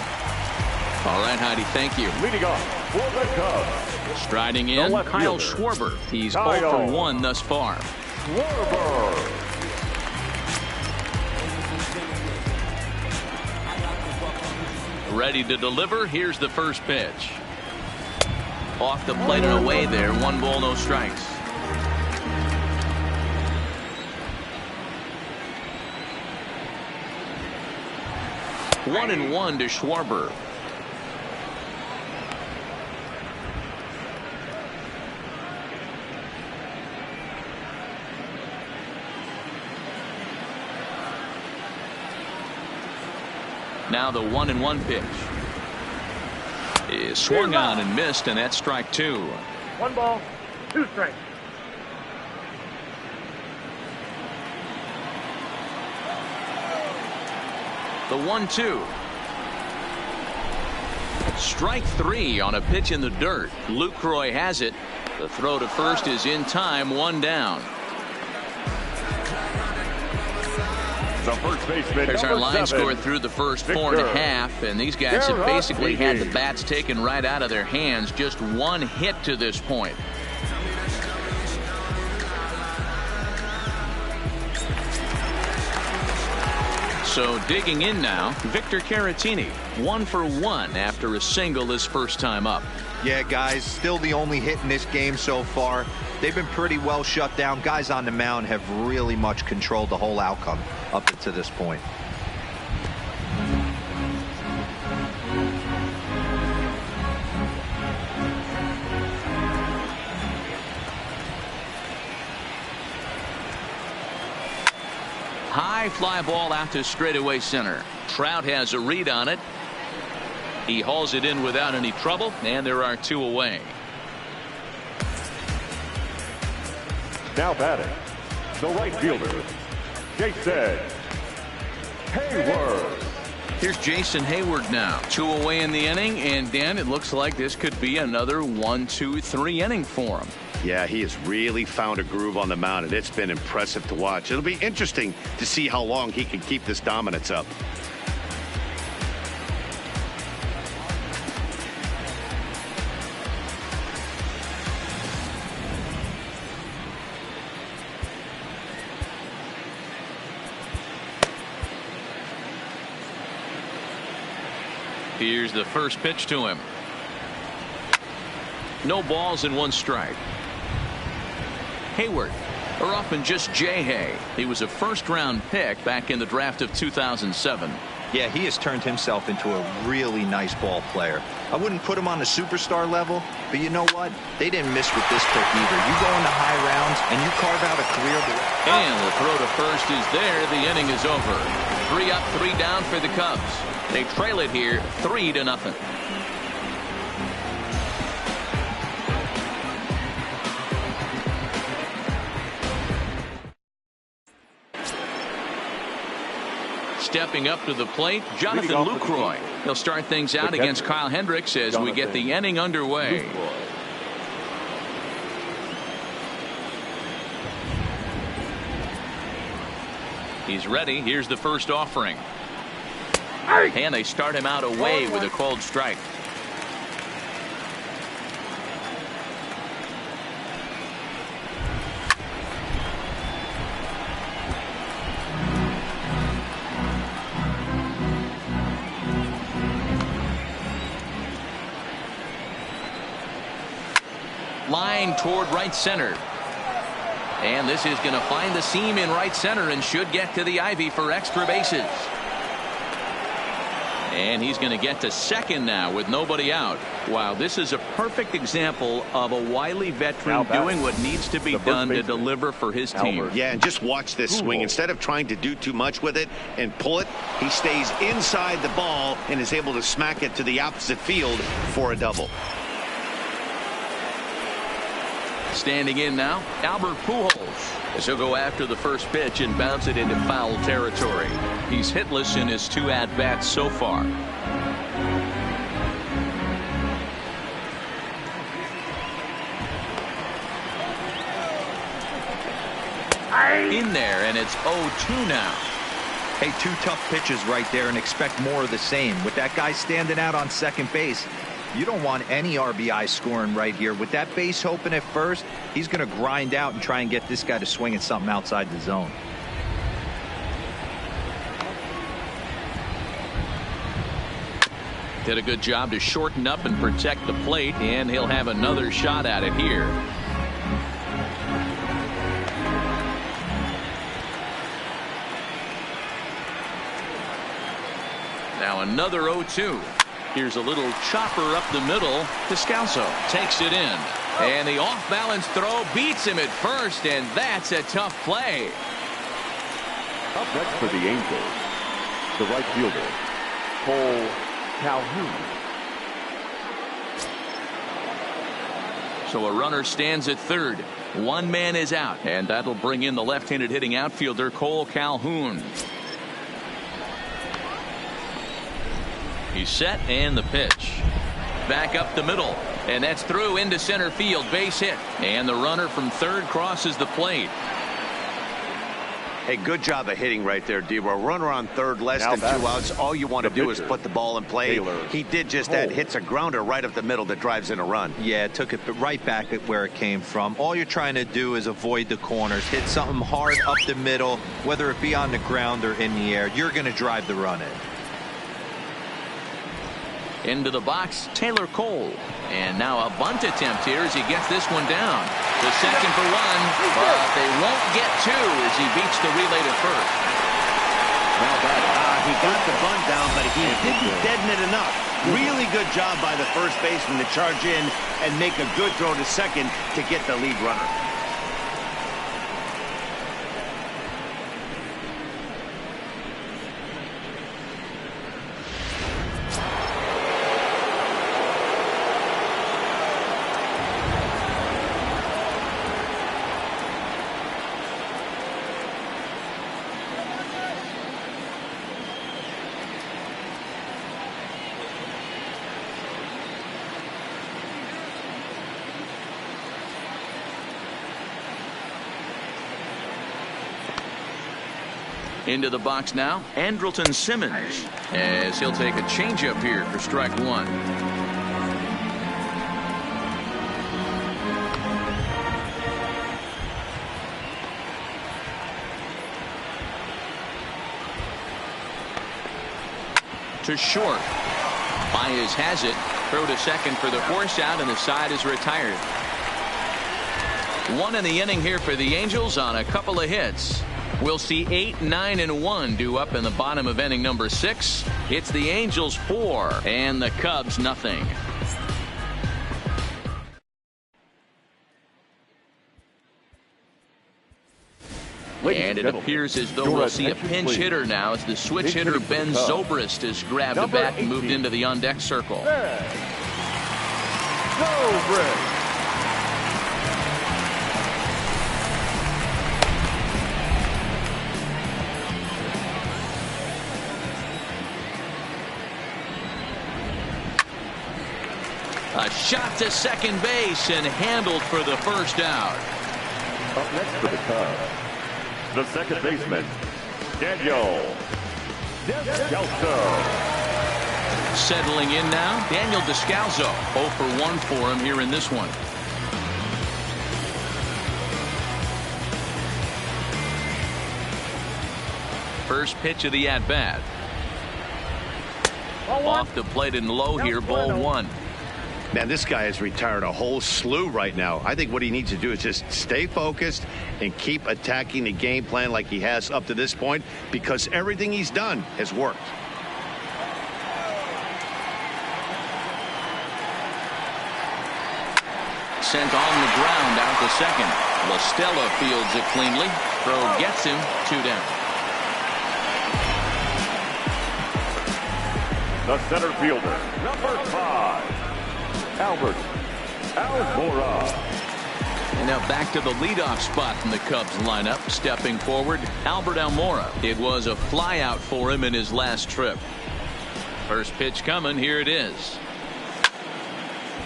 All right, Heidi, thank you. Leading off for the Cubs. Striding in, Kyle Schwarber. He's 0 for 1 thus far. Schwarber. Ready to deliver. Here's the first pitch. Off the plate and away there. 1 ball, no strikes. One and 1 to Schwarber. Now the 1-1 pitch is swung on and missed, and that's strike 2. 1 ball, 2 strikes. The 1-2. Strike 3 on a pitch in the dirt. Lucroy has it. The throw to first is in time. 1 down. The first baseman, There's our line 7, score through the first 4.5, and these guys have basically had the bats taken right out of their hands. Just 1 hit to this point. So digging in now, Victor Caratini, 1 for 1 after a single his first time up. Yeah, guys, still the only hit in this game so far. They've been pretty well shut down. Guys on the mound have really much controlled the whole outcome up to this point. High fly ball out to straightaway center. Trout has a read on it. He hauls it in without any trouble, and there are 2 away. Now batting, the right fielder, Jason Hayward. Here's Jason Hayward now. 2 away in the inning, and Dan, it looks like this could be another 1, 2, 3 inning for him. Yeah, he has really found a groove on the mound, and it's been impressive to watch. It'll be interesting to see how long he can keep this dominance up. Here's the first pitch to him. No balls and 1 strike. Hayward, or often just J-Hay. He was a first-round pick back in the draft of 2007. Yeah, he has turned himself into a really nice ball player. I wouldn't put him on the superstar level, but you know what? They didn't miss with this pick either. You go into high rounds and you carve out a career. And the throw to first is there. The inning is over. 3 up, 3 down for the Cubs. They trail it here 3-0. Stepping up to the plate, Jonathan Lucroy. He'll start things out against Kyle Hendricks as we get the inning underway. He's ready. Here's the first offering. And they start him out away with a cold strike. Line toward right center. And this is going to find the seam in right center and should get to the ivy for extra bases. And he's going to get to second now with nobody out. Wow, this is a perfect example of a wily veteran doing what needs to be done to deliver for his team. Yeah, and just watch this swing. Instead of trying to do too much with it and pull it, he stays inside the ball and is able to smack it to the opposite field for a double. Standing in now, Albert Pujols, as he'll go after the first pitch and bounce it into foul territory. He's hitless in his 2 at-bats so far. In there, and it's 0-2 now. Hey, 2 tough pitches right there, and expect more of the same. With that guy standing out on second base, you don't want any RBI scoring right here. With that base open at first, he's going to grind out and try and get this guy to swing at something outside the zone. Did a good job to shorten up and protect the plate, and he'll have another shot at it here. Now another 0-2. Here's a little chopper up the middle. Descalso takes it in. And the off-balance throw beats him at first, and that's a tough play. Up next for the Angels, the right fielder, Cole Calhoun. So a runner stands at third. 1 man is out, and that'll bring in the left-handed hitting outfielder Cole Calhoun. He's set, and the pitch. Back up the middle, and that's through into center field. Base hit, and the runner from third crosses the plate. Hey, good job of hitting right there, Debo. Runner on third, less than 2 outs. All you want to do is put the ball in play. He did just that. Hits a grounder right up the middle that drives in a run. Yeah, took it right back at where it came from. All you're trying to do is avoid the corners. Hit something hard up the middle, whether it be on the ground or in the air. You're going to drive the run in. Into the box, Taylor Cole. And now a bunt attempt here as he gets this one down. The second for 1, but they won't get 2 as he beats the relay to first. He got the bunt down, but he didn't deaden it enough. Really good job by the first baseman to charge in and make a good throw to second to get the lead runner. Into the box now, Andrelton Simmons, as he'll take a changeup here for strike one. To short. Baez has it. Throw to second for the force out, and the side is retired. One in the inning here for the Angels on a couple of hits. We'll see 8, 9, and 1 due up in the bottom of inning number 6. It's the Angels 4 and the Cubs nothing. And it appears as though we'll see a pinch hitter now as the switch hitter Ben Zobrist has grabbed the bat and moved into the on-deck circle. A shot to second base and handled for the first out. Up next for the Cubs, the second baseman, Daniel Descalso. Settling in now, Daniel Descalso. 0 for 1 for him here in this one. First pitch of the at-bat. Off the plate and low here, ball 1. Man, this guy has retired a whole slew right now. I think what he needs to do is just stay focused and keep attacking the game plan like he has up to this point, because everything he's done has worked. Sent on the ground out to second. La Stella fields it cleanly. Throw gets him, 2 down. The center fielder, number 5, Albert Almora. And now back to the leadoff spot in the Cubs lineup. Stepping forward, Albert Almora. It was a flyout for him in his last trip. First pitch coming. Here it is.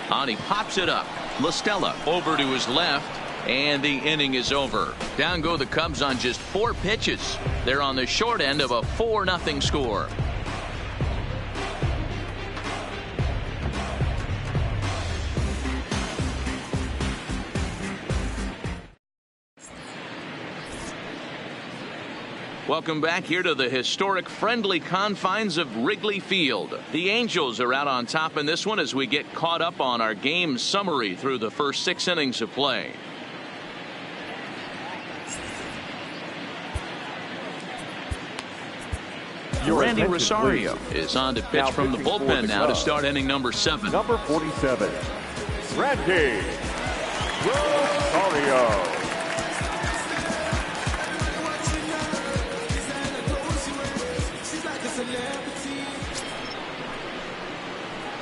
And he pops it up. La Stella over to his left, and the inning is over. Down go the Cubs on just 4 pitches. They're on the short end of a 4-0 score. Welcome back here to the historic friendly confines of Wrigley Field. The Angels are out on top in this one as we get caught up on our game summary through the first 6 innings of play. Randy Rosario is on to pitch from the bullpen now to start inning number 7. Number 47, Randy Rosario.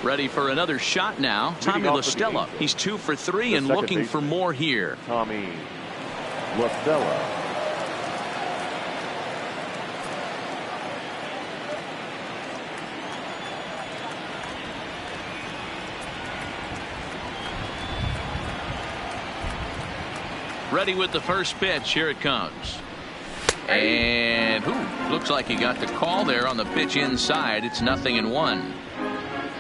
Ready for another shot now. Tommy La Stella. He's 2 for 3 and looking for more here. Tommy La Stella. Ready with the first pitch. Here it comes. And looks like he got the call there on the pitch inside. It's 0-1.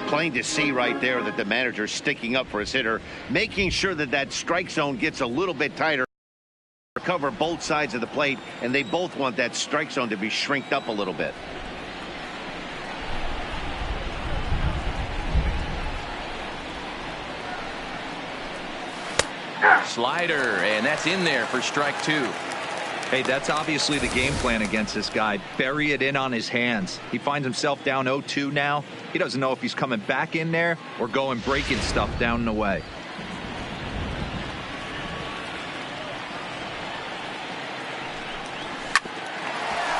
Plain to see right there that the manager's sticking up for his hitter, making sure that that strike zone gets a little bit tighter, cover both sides of the plate, and they both want that strike zone to be shrinked up a little bit. Slider, and that's in there for strike 2. Hey, that's obviously the game plan against this guy. Bury it in on his hands. He finds himself down 0-2 now. He doesn't know if he's coming back in there or going breaking stuff down and away.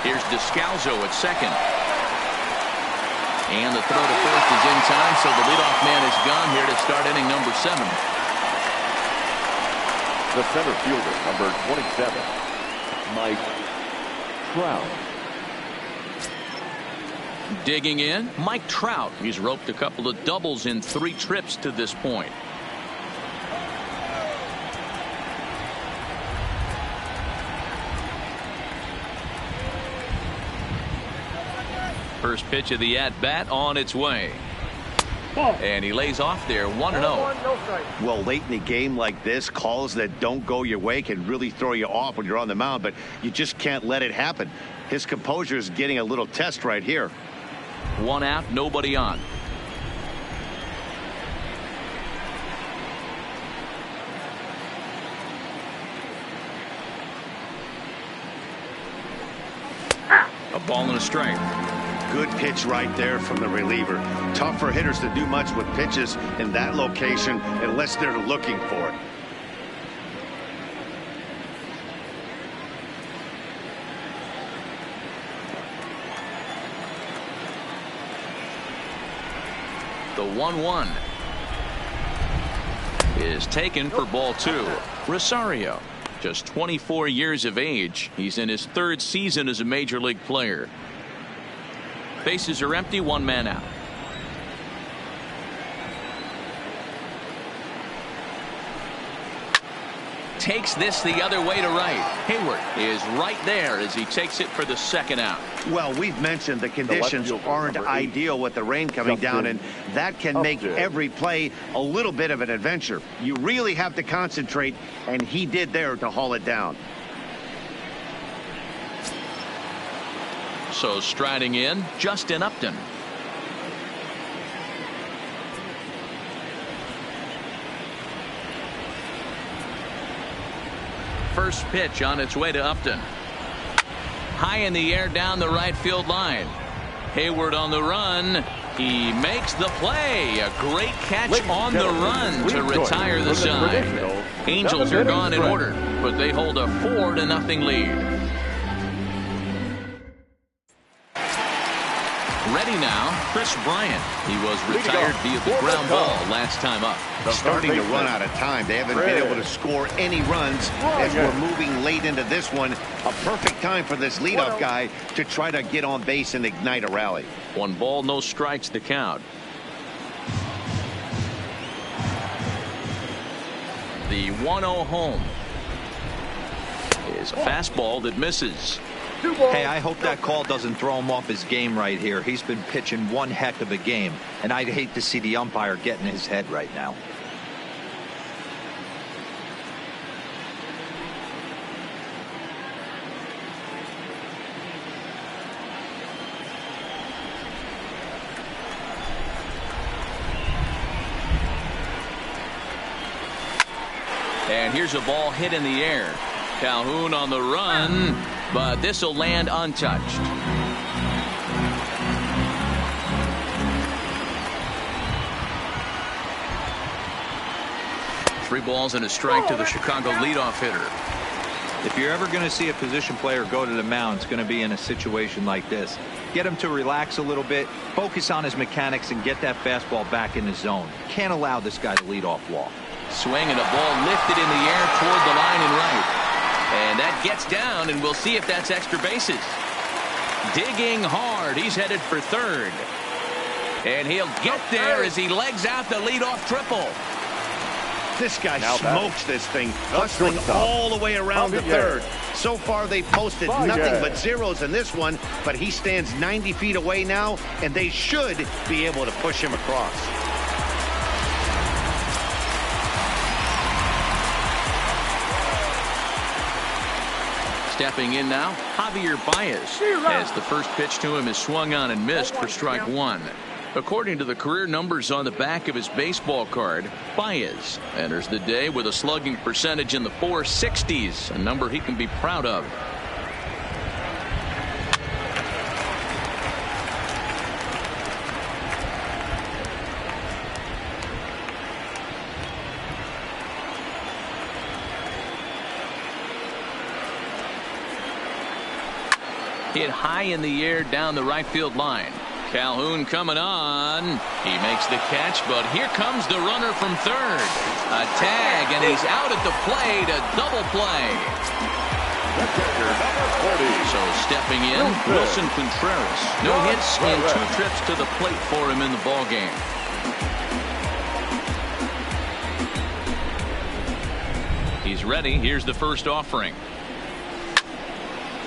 Here's Descalso at second. And the throw to first is in time, so the leadoff man is gone here to start inning number 7. The center fielder, number 27, Mike Trout. Digging in, Mike Trout. He's roped a couple of doubles in 3 trips to this point. First pitch of the at-bat on its way. And he lays off there 1-0. Well, late in the game like this, calls that don't go your way can really throw you off when you're on the mound, but you just can't let it happen. His composure is getting a little test right here. 1 out, nobody on. A ball and a strike. Good pitch right there from the reliever. Tough for hitters to do much with pitches in that location unless they're looking for it. The 1-1 is taken for ball 2. Rosario, just 24 years of age. He's in his 3rd season as a major league player. Bases are empty, 1 man out. Takes this the other way to right. Hayward is right there as he takes it for the 2nd out. Well, we've mentioned the conditions aren't ideal with the rain coming down, and that can make every play a little bit of an adventure. You really have to concentrate, and he did there to haul it down. So striding in, Justin Upton. First pitch on its way to Upton. High in the air down the right field line. Hayward on the run. He makes the play. A great catch on the run to retire the side. Angels are gone in order, but they hold a 4-0 lead. Ready now, Chris Bryant. He was retired via the ground ball last time up. Starting to run out of time. They haven't been able to score any runs as we're moving late into this one. A perfect time for this leadoff guy to try to get on base and ignite a rally. 1 ball, no strikes to count. The 1-0 home is a fastball that misses. Hey, I hope that call doesn't throw him off his game right here. He's been pitching one heck of a game, and I'd hate to see the umpire get in his head right now. And here's a ball hit in the air. Calhoun on the run, but this will land untouched. Three balls and a strike to the Chicago leadoff hitter. If you're ever going to see a position player go to the mound, it's going to be in a situation like this. Get him to relax a little bit, focus on his mechanics, and get that fastball back in the zone. Can't allow this guy to lead off walk. Swing and a ball lifted in the air toward the line and right. And that gets down, and we'll see if that's extra bases. Digging hard. He's headed for third. And he'll get there as he legs out the leadoff triple. This guy smokes this thing, hustling all the way around to third. So far, they've posted nothing but zeros in this one, but he stands 90 feet away now, and they should be able to push him across. Stepping in now, Javier Baez, as the first pitch to him is swung on and missed for strike one. According to the career numbers on the back of his baseball card, Baez enters the day with a slugging percentage in the 460s, a number he can be proud of. Hit high in the air down the right field line. Calhoun coming on. He makes the catch, but here comes the runner from third. A tag, and he's out at the plate. A double play. So stepping in, Wilson Contreras. No hits and 2 trips to the plate for him in the ballgame. He's ready. Here's the first offering.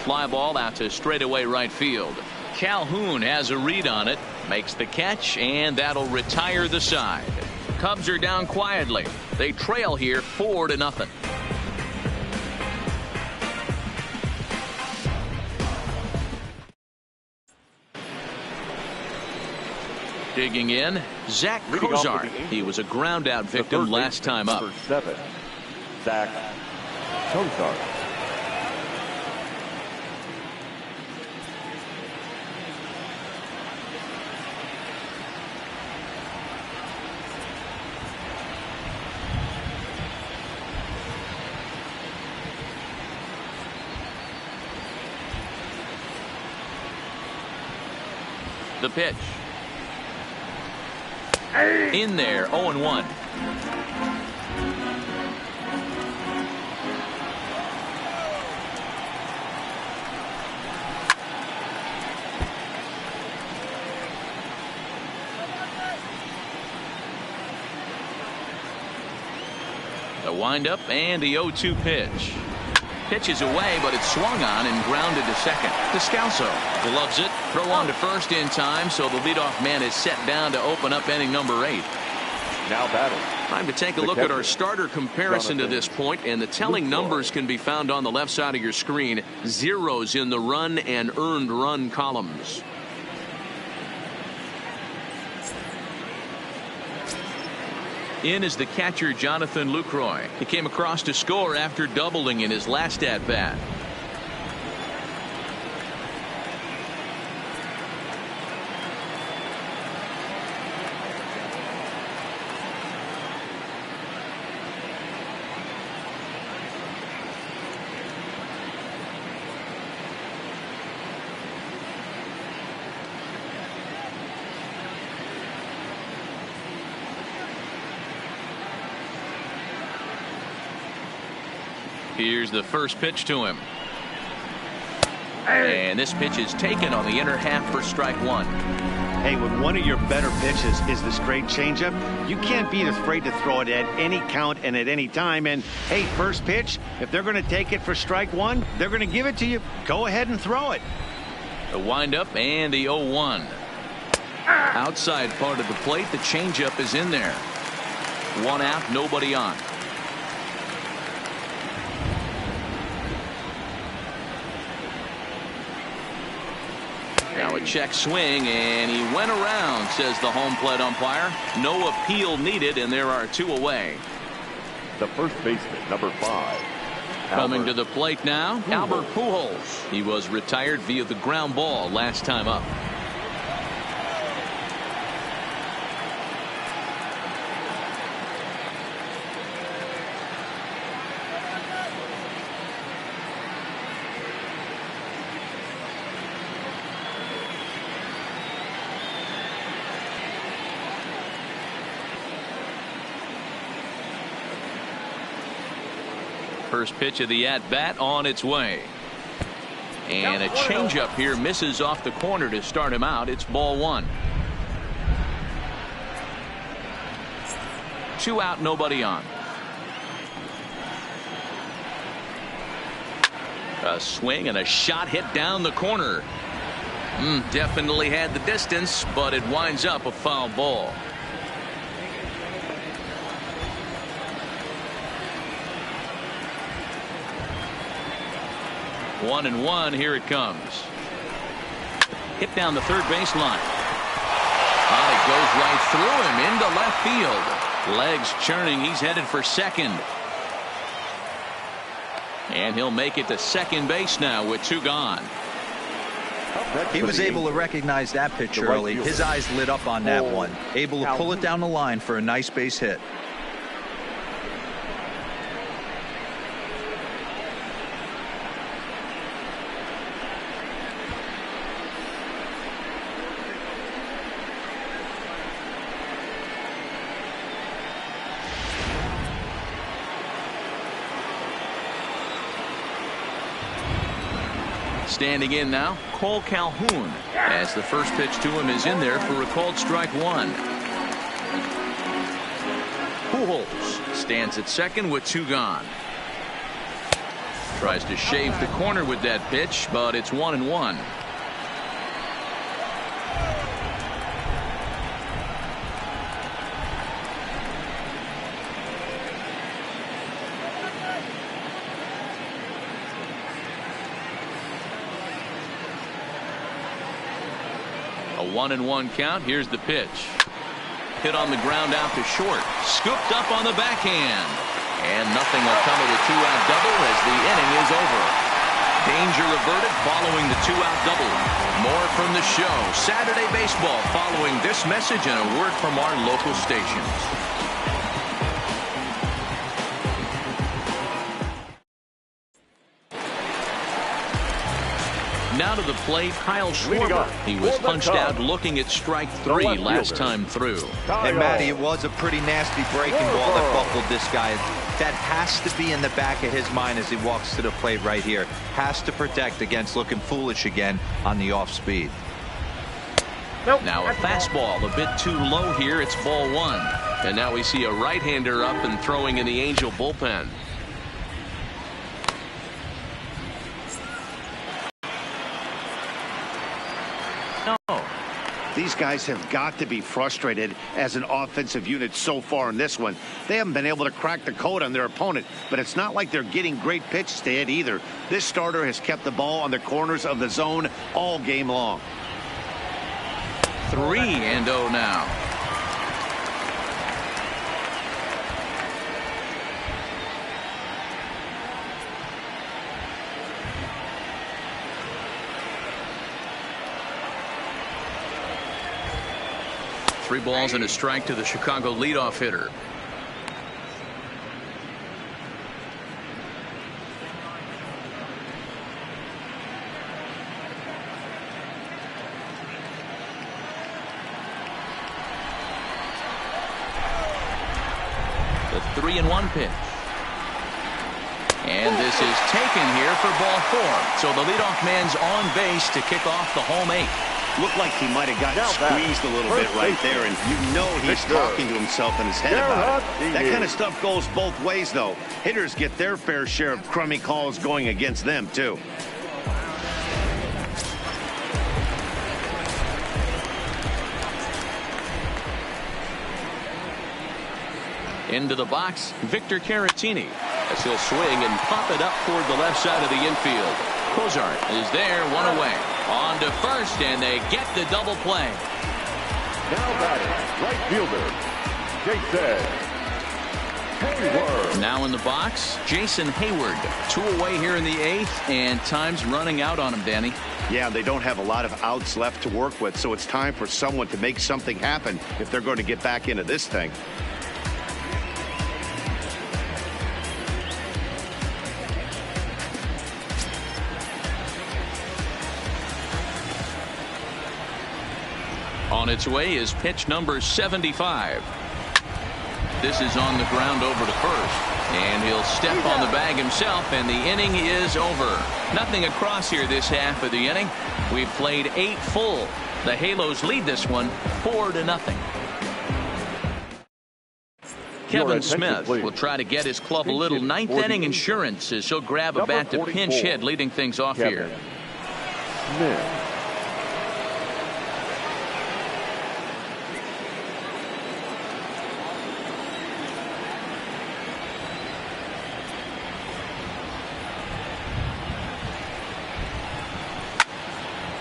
Fly ball out to straightaway right field. Calhoun has a read on it, makes the catch, and that'll retire the side. Cubs are down quietly. They trail here 4-0. Digging in, Zach Kozar. He was a ground out victim last time up. Number 7, Zach Kozar. The pitch. In there, 0-1. The windup and the 0-2 pitch. Pitches away, but it's swung on and grounded to second. Descalso gloves it. Throw on to first in time, so the leadoff man is set down to open up inning number 8. Now batting. Time to take a look at our starter comparison to this point, and the telling numbers can be found on the left side of your screen. Zeros in the run and earned run columns. In is the catcher, Jonathan Lucroy. He came across to score after doubling in his last at-bat. Here's the first pitch to him. And this pitch is taken on the inner half for strike 1. Hey, when one of your better pitches is the straight changeup, you can't be afraid to throw it at any count and at any time. And, hey, first pitch, if they're going to take it for strike 1, they're going to give it to you. Go ahead and throw it. The windup and the 0-1. Outside part of the plate, the changeup is in there. 1 out, nobody on. Now a check swing, and he went around, says the home plate umpire. No appeal needed, and there are 2 away. The first baseman, number 5. Coming to the plate now, Albert Pujols. He was retired via the ground ball last time up. First pitch of the at-bat on its way. And a changeup here misses off the corner to start him out. It's ball 1. 2 out, nobody on. A swing and a shot hit down the corner. Definitely had the distance, but it winds up a foul ball. One and one, here it comes. Hit down the third baseline. It goes right through him into left field. Legs churning, he's headed for second. And he'll make it to second base now with 2 gone. He was able to recognize that pitch early. His eyes lit up on that one. Able to pull it down the line for a nice base hit. Standing in now, Cole Calhoun, as the first pitch to him is in there for a called strike 1. Pujols stands at second with 2 gone. Tries to shave the corner with that pitch, but it's 1-1. 1-1 count. Here's the pitch. Hit on the ground out to short. Scooped up on the backhand. And nothing will come of the two-out double as the inning is over. Danger averted following the two-out double. More from the show. Saturday Baseball following this message and a word from our local stations. Now to the plate, Kyle Schwarber. He was punched out looking at strike 3 last time through. And Matty, it was a pretty nasty breaking ball that buckled this guy. That has to be in the back of his mind as he walks to the plate right here. Has to protect against looking foolish again on the off speed. Now a fastball a bit too low here. It's ball 1. And now we see a right-hander up and throwing in the Angel bullpen. These guys have got to be frustrated as an offensive unit so far in this one. They haven't been able to crack the code on their opponent, but it's not like they're getting great pitches to hit either. This starter has kept the ball on the corners of the zone all game long. 3-0 now. Three balls and a strike to the Chicago leadoff hitter. The 3-1 pitch. And this is taken here for ball 4. So the leadoff man's on base to kick off the home 8. Looked like he might have gotten squeezed a little bit right there, and you know he's talking to himself in his head about it. That kind of stuff goes both ways, though. Hitters get their fair share of crummy calls going against them, too. Into the box, Victor Caratini, as he'll swing and pop it up toward the left side of the infield. Cozart is there, one away. On to first, and they get the double play. Now batting, right fielder, Jason Hayward. Now in the box, Jason Hayward. 2 away here in the 8th, and time's running out on him, Danny. Yeah, they don't have a lot of outs left to work with, so it's time for someone to make something happen if they're going to get back into this thing. On its way is pitch number 75. This is on the ground over to first. And he'll step on the bag himself, and the inning is over. Nothing across here this half of the inning. We've played 8 full. The Halos lead this one 4-0. Kevin Smith will try to get his club a little 9th inning insurance as he'll grab a bat to pinch hit, leading things off here. Smith.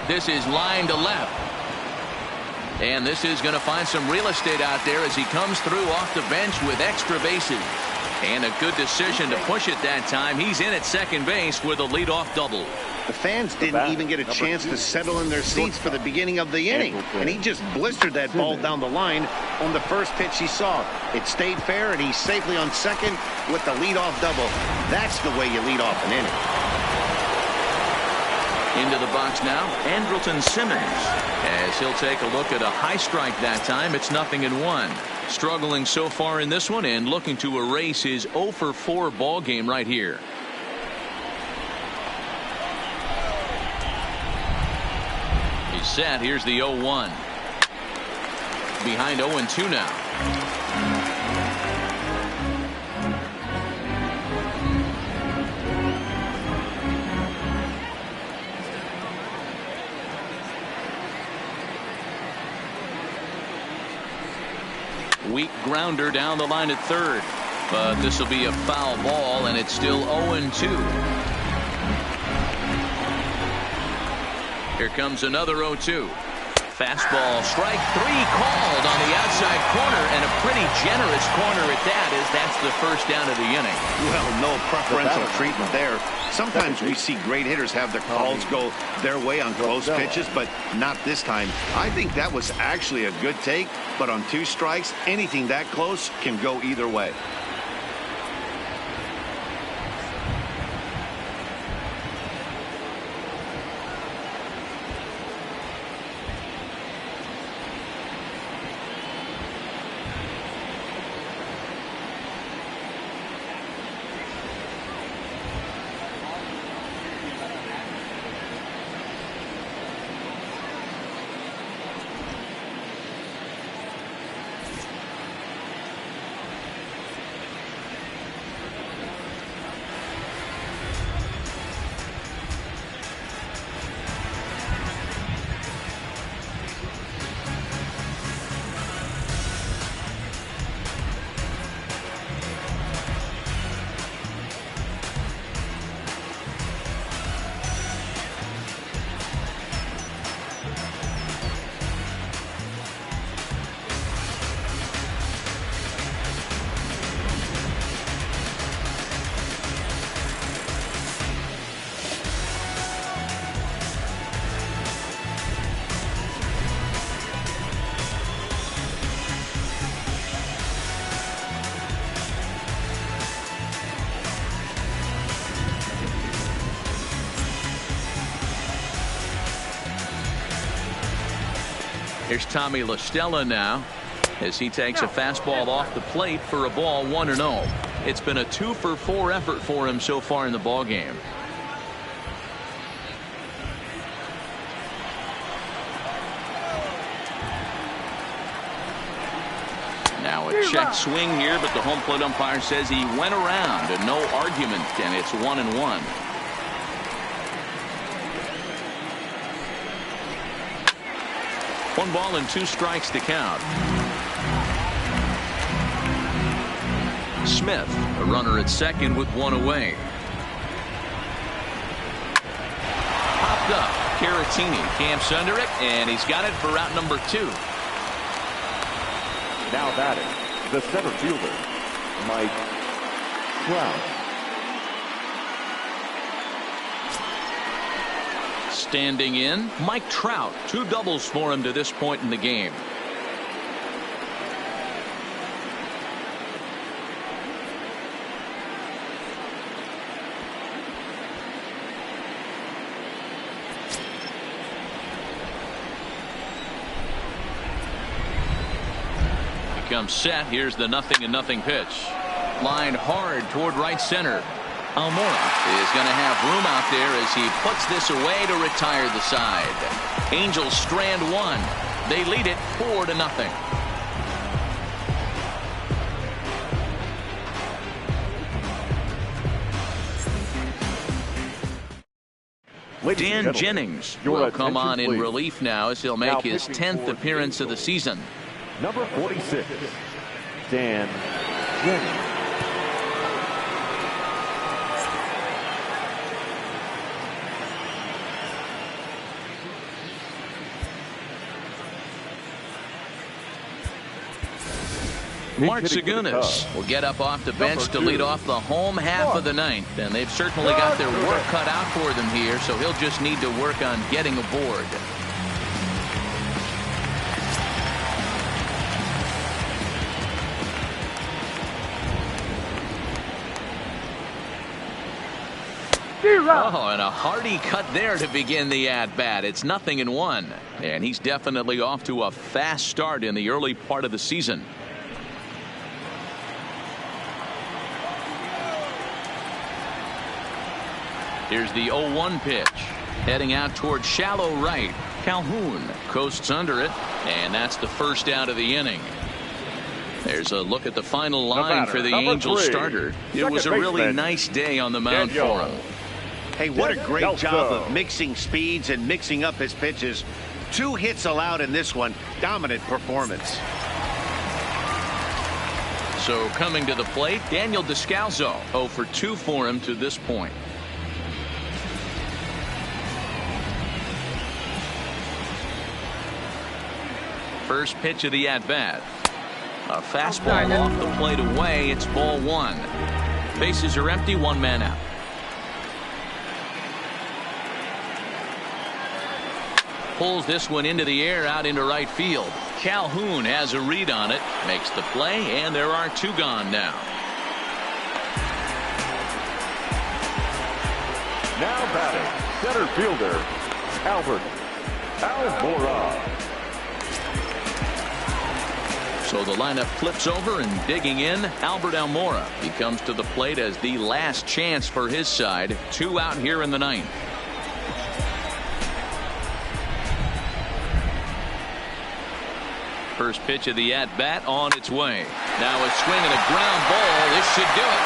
This is line to left. And this is going to find some real estate out there as he comes through off the bench with extra bases. And a good decision to push it that time. He's in at second base with a leadoff double. The fans didn't even get a chance to settle in their seats for the beginning of the inning. And he just blistered that ball down the line on the first pitch he saw. It stayed fair, and he's safely on second with the leadoff double. That's the way you lead off an inning. Into the box now, Andrelton Simmons, as he'll take a look at a high strike that time. It's 0-1. Struggling so far in this one and looking to erase his 0-for-4 ball game right here. He's set. Here's the 0-1. Behind 0-2 now. Weak grounder down the line at third, but this will be a foul ball, and it's still 0-2. Here comes another 0-2. Fastball, strike three called on the outside corner, and a pretty generous corner at that, as that's the first down of the inning. Well, no preferential treatment there. Sometimes we see great hitters have their calls go their way on close pitches, but not this time. I think that was actually a good take, but on 2 strikes, anything that close can go either way. Here's Tommy La Stella now as he takes a fastball off the plate for a ball, 1-0. It's been a 2-for-4 effort for him so far in the ball game. Now a check swing here, but the home plate umpire says he went around and no argument, and it's 1-1. One ball and 2 strikes to count. Smith, a runner at second with 1 away. Popped up. Caratini camps under it, and he's got it for route number 2. Now batting, the center fielder, Mike Trout. Standing in, Mike Trout. 2 doubles for him to this point in the game. He comes set. Here's the 0-0 pitch. Lined hard toward right center. Almora is going to have room out there as he puts this away to retire the side. Angels strand 1. They lead it 4-0. Dan Jennings will come on in relief now as he'll make his 10th appearance of the season. Number 46, Dan Jennings. Mark Segunas will get up off the bench to lead off the home half of the 9th, and they've certainly got their work cut out for them here, so he'll just need to work on getting aboard. Oh, and a hearty cut there to begin the at-bat. It's 0-1, and he's definitely off to a fast start in the early part of the season. Here's the 0-1 pitch. Heading out toward shallow right. Calhoun coasts under it, and that's the first out of the inning. There's a look at the final line for the Angels starter. It was a really nice day on the mound for him. Hey, what a great job of mixing speeds and mixing up his pitches. 2 hits allowed in this one. Dominant performance. So coming to the plate, Daniel Descalso. 0 for 2 for him to this point. First pitch of the at-bat. A fastball off the plate away. It's ball one. Bases are empty. One man out. Pulls this one into the air out into right field. Calhoun has a read on it. Makes the play, and there are two gone now. Now batting, center fielder, Albert Almora. So the lineup flips over, and digging in, Albert Almora. He comes to the plate as the last chance for his side. Two out here in the ninth. First pitch of the at-bat on its way. Now a swing and a ground ball. This should do it.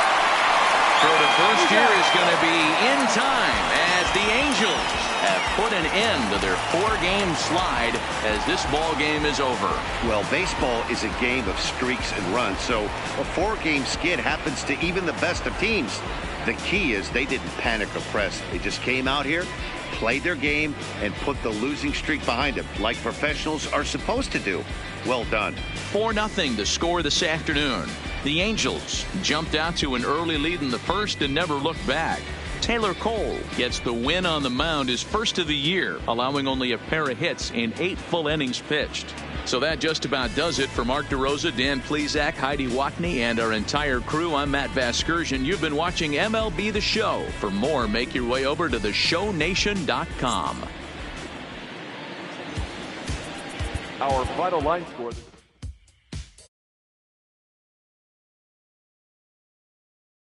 So the first here is going to be in time as the Angels have put an end to their four-game slide as this ball game is over. Well, baseball is a game of streaks and runs, so a four-game skid happens to even the best of teams. The key is they didn't panic or press. They just came out here, played their game, and put the losing streak behind them, like professionals are supposed to do. Well done. 4-0 the score this afternoon. The Angels jumped out to an early lead in the first and never looked back. Taylor Cole gets the win on the mound, his first of the year, allowing only a pair of hits in 8 full innings pitched. So that just about does it for Mark DeRosa, Dan Plesac, Heidi Watney, and our entire crew. I'm Matt Vasgersian. You've been watching MLB The Show. For more, make your way over to theshownation.com. Our final line score.